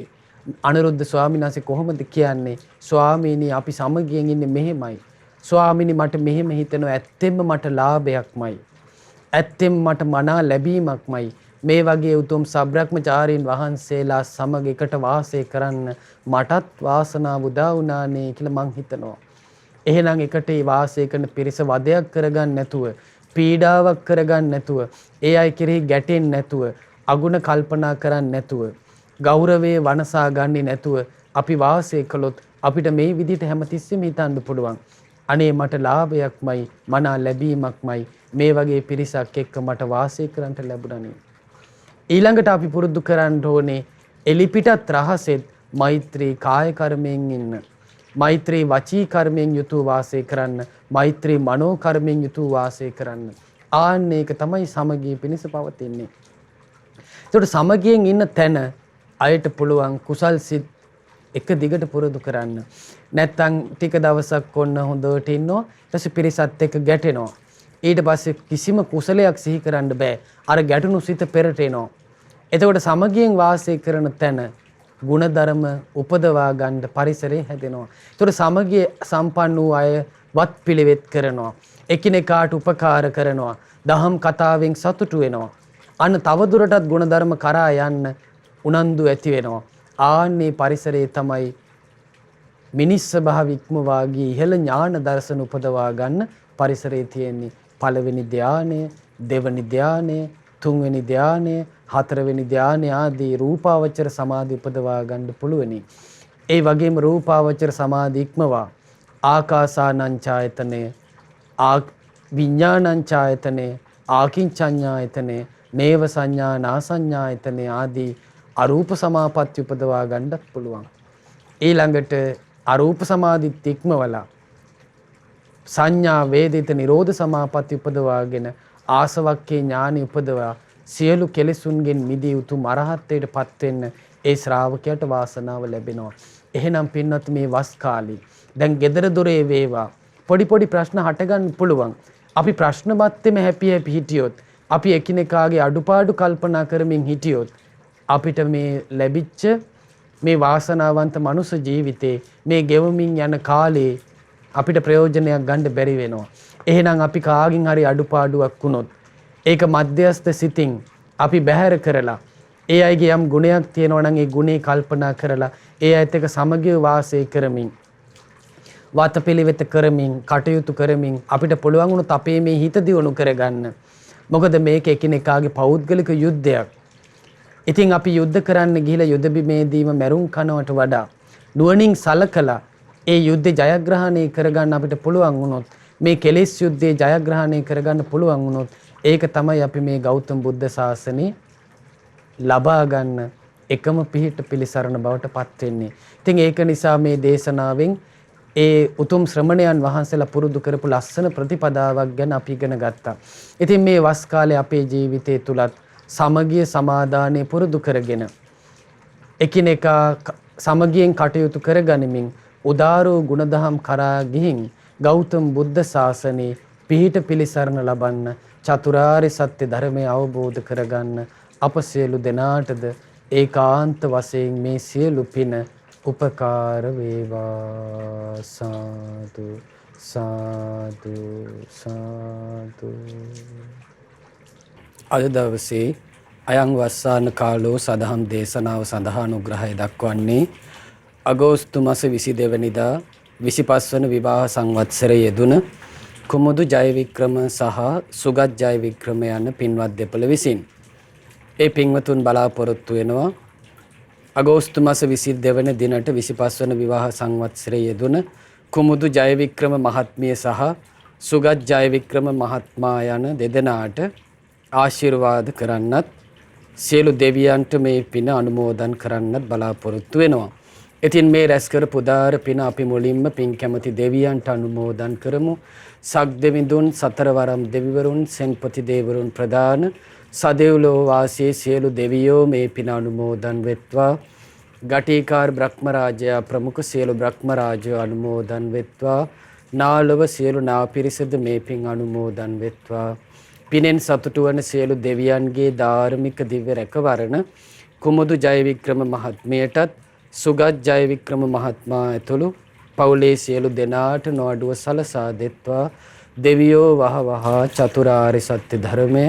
අනුරුද්ධ ස්වාමීන් වහන්සේ කොහොමද කියන්නේ? ස්වාමීනි අපි සමගියෙන් ඉන්නේ මෙහෙමයි. ස්වාමීනි මට මෙහෙම හිතෙනවා ඇත්තෙන්ම මට ලාභයක්මයි. ඇත්තෙන්ම මට මනා ලැබීමක්මයි. මේ වගේ උතුම් සබ්‍රක්‍මචාරීන් වහන්සේලා සමග එකට වාසය කරන්න මටත් වාසනාව උදා වුණානේ කියලා මං හිතනවා. එහෙනම් එකට වාසය කරන පිරිස වදයක් කරගන්න නැතුව, පීඩාවක් කරගන්න නැතුව, ඒ අය කෙරෙහි ගැටෙන්නේ නැතුව, අගුණ කල්පනා කරන්නේ නැතුව, ගෞරවයේ වනසා ගන්නේ නැතුව අපි වාසය කළොත් අපිට මේ විදිහට හැමතිස්සෙම හිතන්න පුළුවන්. අනේ මට ලාභයක්මයි, මනා ලැබීමක්මයි මේ වගේ පිරිසක් එක්ක මට වාසය කරන්න ලැබුණානේ. ඊළඟට අපි පුරුදු කරන්න ඕනේ එලිපිටත් රහසෙත් මෛත්‍රී කාය කර්මයෙන් ඉන්න. මෛත්‍රී වචී කර්මයෙන් යුතුව වාසය කරන්න. මෛත්‍රී මනෝ කර්මයෙන් යුතුව වාසය කරන්න. ආන්න ඒක තමයි සමගිය පිණිස පවතින්නේ. ඒකට සමගියෙන් ඉන්න තැන අයට පුළුවන් කුසල් සිත් එක දිගට පුරුදු කරන්න. නැත්තම් ටික දවසක් ඔන්න හොඳට ඉන්නවා. ඊට පස්සේ පිරිසත් එක්ක ගැටෙනවා. ඊට පස්සේ කිසිම කුසලයක් සිහි කරන්න බෑ. අර ගැටුණු සිත පෙරට එනවා. එතකොට සමගියෙන් වාසය කරන තැන ගුණධර්ම උපදවා ගන්න පරිසරය හැදෙනවා. ඒතකොට සමගිය සම්පන්න වූ අය වත් පිළිවෙත් කරනවා. එකිනෙකාට උපකාර කරනවා. දහම් කතාවෙන් සතුටු වෙනවා. අන්න තවදුරටත් ගුණධර්ම කරා යන්න උනන්දු ඇති වෙනවා. ආන්නේ පරිසරයේ තමයි මිනිස් ස්වභාව ඉක්මවාගේ ඉහළ ඥාන දර්ශන උපදවා ගන්න පරිසරයේ තියෙන්නේ. පළවෙනි ධානය, දෙවෙනි ධානය, තුන්වෙනි ධානය, හතරවෙනි ධානය ආදී රූපාවචර සමාධි උපදවා ගන්න පුළුවනි. ඒ වගේම රූපාවචර සමාධි ඉක්මවා ආකාසානංචායතනය, විඥානංචායතනය, ආකින්චඤ්ඤායතනය, නේව සංඥා නාසඤ්ඤායතනය ආදී අරූප සමාපatti උපදවා ගන්නත් පුළුවන්. ඊළඟට අරූප සමාධිත් ඉක්මවලා සංඥා වේදිත නිරෝධ සමාපatti උපදවාගෙන ආසවක්කේ ඥානෙ උපදවා සියලු කෙලෙසුන්ගෙන් මිදී උතුම් අරහත්ත්වයට පත් වෙන්න ඒ ශ්‍රාවකයාට වාසනාව ලැබෙනවා. එහෙනම් පින්වත් මේ වස් කාලේ දැන් gedara dore වේවා පොඩි පොඩි ප්‍රශ්න හටගන්න පුළුවන්. අපි ප්‍රශ්න මැත්තේම හැපි හිටියොත්, අපි එකිනෙකාගේ අඩුපාඩු කල්පනා කරමින් හිටියොත් අපිට මේ ලැබිච්ච මේ වාසනාවන්ත මනුෂ්‍ය ජීවිතේ මේ ගෙවමින් යන කාලේ අපිට ප්‍රයෝජනයක් ගන්න බැරි වෙනවා. එහෙනම් අපි කාගෙන් හරි අඩුපාඩුවක් වුණොත් ඒක මධ්‍යස්ථ සිතින් අපි බැහැර කරලා ඒ අයගේ යම් ගුණයක් තියෙනවා නම් ඒ ගුණේ කල්පනා කරලා ඒ අයත් එක්ක සමගිව වාසය කරමින් වාතපිළිවෙත කරමින් කටයුතු කරමින් අපිට පුළුවන් වුණොත් අපේ මේ හිත දියුණු කරගන්න. මොකද මේක එකිනෙකාගේ පෞද්ගලික යුද්ධයක්. ඉතින් අපි යුද්ධ කරන්න ගිහිලා යුද බිමේදීම මැරුම් කනවට වඩා නුවණින් සලකලා ඒ යුද්ධේ ජයග්‍රහණය කරගන්න අපිට පුළුවන් වුණොත්, මේ කෙලෙස් යුද්ධේ ජයග්‍රහණය කරගන්න පුළුවන් වුණොත්, ඒක තමයි අපි මේ ගෞතම බුද්ධ ශාසනය ලබා ගන්න එකම පිහිට පිළිසරණ බවට පත් වෙන්නේ. ඉතින් ඒක නිසා මේ දේශනාවෙන් ඒ උතුම් ශ්‍රමණයන් වහන්සේලා පුරුදු කරපු ලස්සන ප්‍රතිපදාවක් ගැන අපි ඉගෙන ගත්තා. ඉතින් මේ වස් කාලේ අපේ ජීවිතය තුලත් සමගිය සමාදානය පුරුදු කරගෙන එකිනෙකා සමගියෙන් කටයුතු කරගනිමින් උදාරෝ ගුණදහම් කරා ගිහින් ගෞතම බුද්ධ ශාසනයේ පිහිට පිළිසරණ ලබන්න, චතුරාර්ය සත්‍ය ධර්මය අවබෝධ කරගන්න අප සියලු දෙනාටද ඒකාන්ත වශයෙන් මේ සියලු පින උපකාර වේවා. සාදු සාදු සාදු. අද දවසේ අයං වස්සාන කාලෝ සදහම් දේශනාව සඳහා අනුග්‍රහය දක්වන්නේ අගෝස්තු මාස 22 වෙනිදා 25 වන විවාහ සංවත්සරයේ යෙදුන කුමුදු ජයවික්‍රම සහ සුගත් ජයවික්‍රම යන පින්වත් දෙපළ විසින් ඒ පින්වතුන් බලාපොරොත්තු වෙනවා අගෝස්තු මාස 22 වන දිනට 25 වන විවාහ සංවත්සරයේ යෙදුන කුමුදු ජයවික්‍රම මහත්මිය සහ සුගත් ජයවික්‍රම මහත්මයා යන දෙදෙනාට ආශිර්වාද කරන්නත් සියලු දෙවියන්ට මේ පින අනුමෝදන් කරන්නත් බලාපොරොත්තු වෙනවා. ඉතින් මේ රැස් කරපු උදාර පින අපි මුලින්ම පින් කැමති දෙවියන්ට අනුමෝදන් කරමු. සක් දෙවිඳුන් සතරවරම් දෙවිවරුන් සෙන්පති දේවරුන් ප්‍රදාන සදෙව්ලෝ වාසී සියලු දෙවියෝ මේ පින අනුමෝදන් වෙත්වා. ගටිකාර බ්‍රහ්ම රාජයා ප්‍රමුඛ සියලු බ්‍රහ්ම රාජයෝ අනුමෝදන් වෙත්වා. නාලව සියලු නාපිරිසද මේ පින් අනුමෝදන් වෙත්වා. පිනෙන් සතුටු වන සියලු දෙවියන්ගේ ධාර්මික දිව්‍ය රැකවරණ කුමුදු ජයවික්‍රම මහත්මියටත් සුගත් ජයවික්‍රම මහත්මයා ඇතුළු පවුලේ සියලු දෙනාට නොඅඩුව සලසා දෙත්වා. දෙවියෝ වහවහ චතුරාර්ය සත්‍ය ධර්මය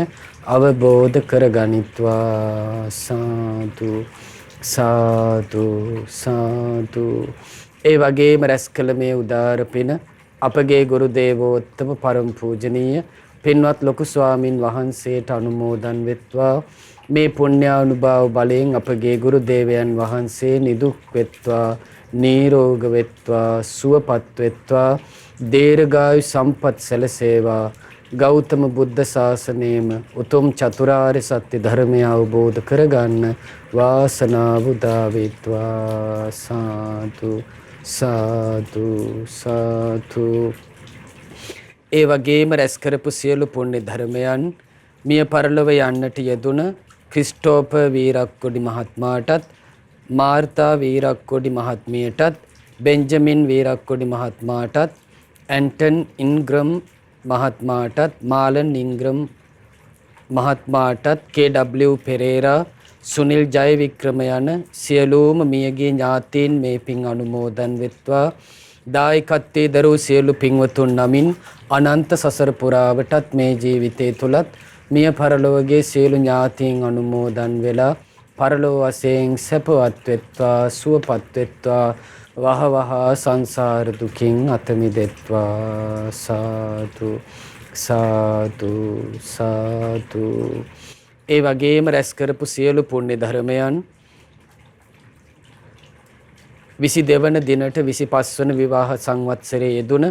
අවබෝධ කරගනිත්වා. සාදු සාදු සාදු. ඒ වගේම රැස් කළ මේ උදාර පින අපගේ ගුරු දේවෝත්තම පරම පූජනීය පින්වත් ලොකු ස්වාමින් වහන්සේට අනුමෝදන් වෙත්වා. මේ පුණ්‍යානුභාව බලයෙන් අපගේ ගුරු දේවයන් වහන්සේ නිදුක් වෙත්වා, නිරෝග වෙත්වා, සුවපත් වෙත්වා, දීර්ඝායු සම්පත් සැලසේවා. ගෞතම බුද්ධ ශාසනයේම උතුම් චතුරාර්ය සත්‍ය ධර්මය අවබෝධ කරගන්න වාසනාව උදා වේත්වා. සාදු සාදු සාදු. ඒ වගේම රැස් කරපු සියලු පුණ්‍ය ධර්මයන් මිය පරලොව යන්නට යෙදුන ක්‍රිස්ටෝපර් වීරක්කොඩි මහත්මයාටත් මාර්තා වීරක්කොඩි මහත්මියටත් බෙන්ජමින් වීරක්කොඩි මහත්මයාටත් ඇන්ටන් ඉන්ග්‍රම් මහත්මයාටත් මාලන් ඉන්ග්‍රම් මහත්මයාටත් KW පෙරේරා සුනිල් ජයවික්‍රම යන සියලුම මියගිය ඥාතීන් මේ පින් අනුමෝදන් වෙත්වා. දායකත්වයේ දරූ සියලු පින්වතුන් නමින් අනන්ත සසර පුරාවටත් මේ ජීවිතය තුලත් මිය පරලොවගේ සියලු ඥාතීන් අනුමෝදන් වෙලා පරලොව වශයෙන් සැපවත් වෙත්වා, සුවපත් වෙත්වා, වහවහ සංසාර දුකින් අත මිදෙත්වා. සාදු සාදු සාදු. ඒ වගේම රැස් කරපු සියලු පුණ්‍ය ධර්මයන් 22 වන දිනට 25 වන විවාහ සංවත්සරයේ යෙදුන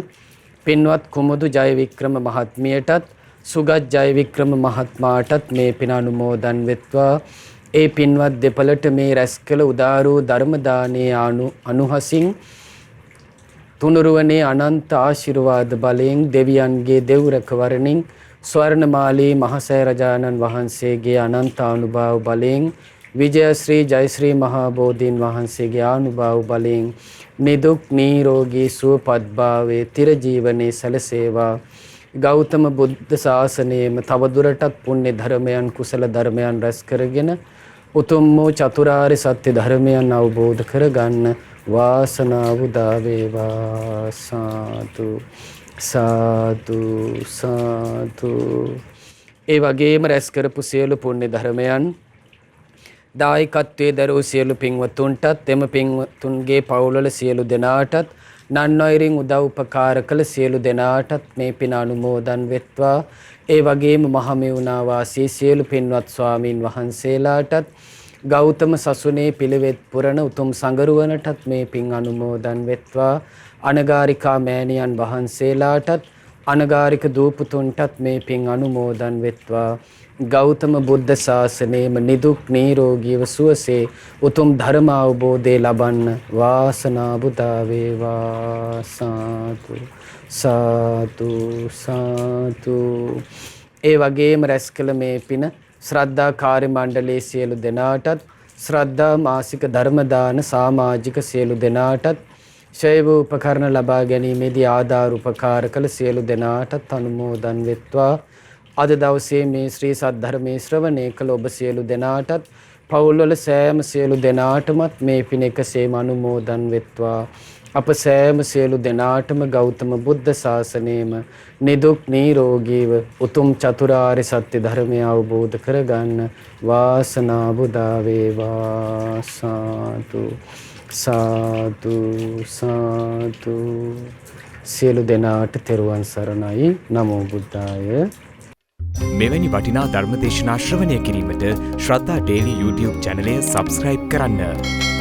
පින්වත් කුමුදු ජයවික්‍රම මහත්මියටත් සුගත් ජයවික්‍රම මහත්මයාටත් මේ පින අනුමෝදන් වෙත්වා. ඒ පින්වත් දෙපළට මේ රැස් කළ උදාර වූ ධර්ම දානයේ අනුහසින් තුනුරුවනේ අනන්ත ආශිර්වාද බලයෙන් දෙවියන්ගේ දෙව් රැකවරණින් ස්වර්ණමාලී මහසෑ රජාණන් වහන්සේගේ අනන්ත අනුභව බලයෙන් විජයශ්‍රී ජයශ්‍රී මහා බෝධීන් වහන්සේගේ ආනුභාව බලයෙන් නිදුක් නිරෝගී සුවපත් භාවයේ තිර ජීවනයේ සැලසේවා. ගෞතම බුද්ධ ශාසනයේම තවදුරටත් පුණ්‍ය ධර්මයන් කුසල ධර්මයන් රැස් කරගෙන උතුම් වූ චතුරාර්ය සත්‍ය ධර්මයන් අවබෝධ කරගන්න වාසනාව උදා වේවා. සාදු සාදු සාදු. ඒ වගේම රැස් කරපු සියලු පුණ්‍ය ධර්මයන් දායකත්වයේ දරූ සියලු පින්වතුන්ටත් එම පින්වතුන්ගේ පවුල්වල සියලු දෙනාටත් නන්වයිරින් උදව් උපකාර කළ සියලු දෙනාටත් මේ පින අනුමෝදන් වෙත්වා. ඒ වගේම මහමෙවුනා වාසී සියලු පින්වත් ස්වාමීන් වහන්සේලාටත් ගෞතම සසුනේ පිළිවෙත් පුරන උතුම් සංගරුවනටත් මේ පින් අනුමෝදන් වෙත්වා. අනගාരികා මෑණියන් වහන්සේලාටත් අනගාരിക දූපුතුන්ටත් මේ පින් අනුමෝදන් වෙත්වා. ගෞතම බුද්ධ ශාසනයේම නිදුක් නිරෝගීව සුවසේ උතුම් ධර්ම අවබෝධය ලබන්න වාසනාව උදා වේවා. සාදු සාදු සාදු. ඒ වගේම රැස් කළ මේ පින ශ්‍රද්ධා කාර්ය මණ්ඩලයේ සියලු දෙනාටත් ශ්‍රද්ධා මාසික ධර්ම දාන සමාජික සියලු දෙනාටත් ශෛව උපකරණ ලබා ගැනීමේදී ආධාර උපකාර කළ සියලු දෙනාටත් අනුමෝදන් වෙත්වා. අද දවසේ මේ ශ්‍රී සද්ධර්මයේ ශ්‍රවණය කළ ඔබ සියලු දෙනාටත් පවුල්වල සෑම සියලු දෙනාටමත් මේ පින එකසේම අනුමෝදන් වෙත්වා. අප සෑම සියලු දෙනාටම ගෞතම බුද්ධ ශාසනයේම නිදුක් නිරෝගීව උතුම් චතුරාර්ය සත්‍ය ධර්මය අවබෝධ කරගන්න වාසනාව උදා වේවා. සාදු සාදු සාදු. සියලු දෙනාට තෙරුවන් සරණයි. නමෝ බුද්ධාය. මෙවැනි වටිනා ධර්මදේශනා ශ්‍රවණය කිරීමට ශ්‍රද්ධා ඩේලි YouTube චැනලය සබස්ක්‍රයිබ් කරන්න.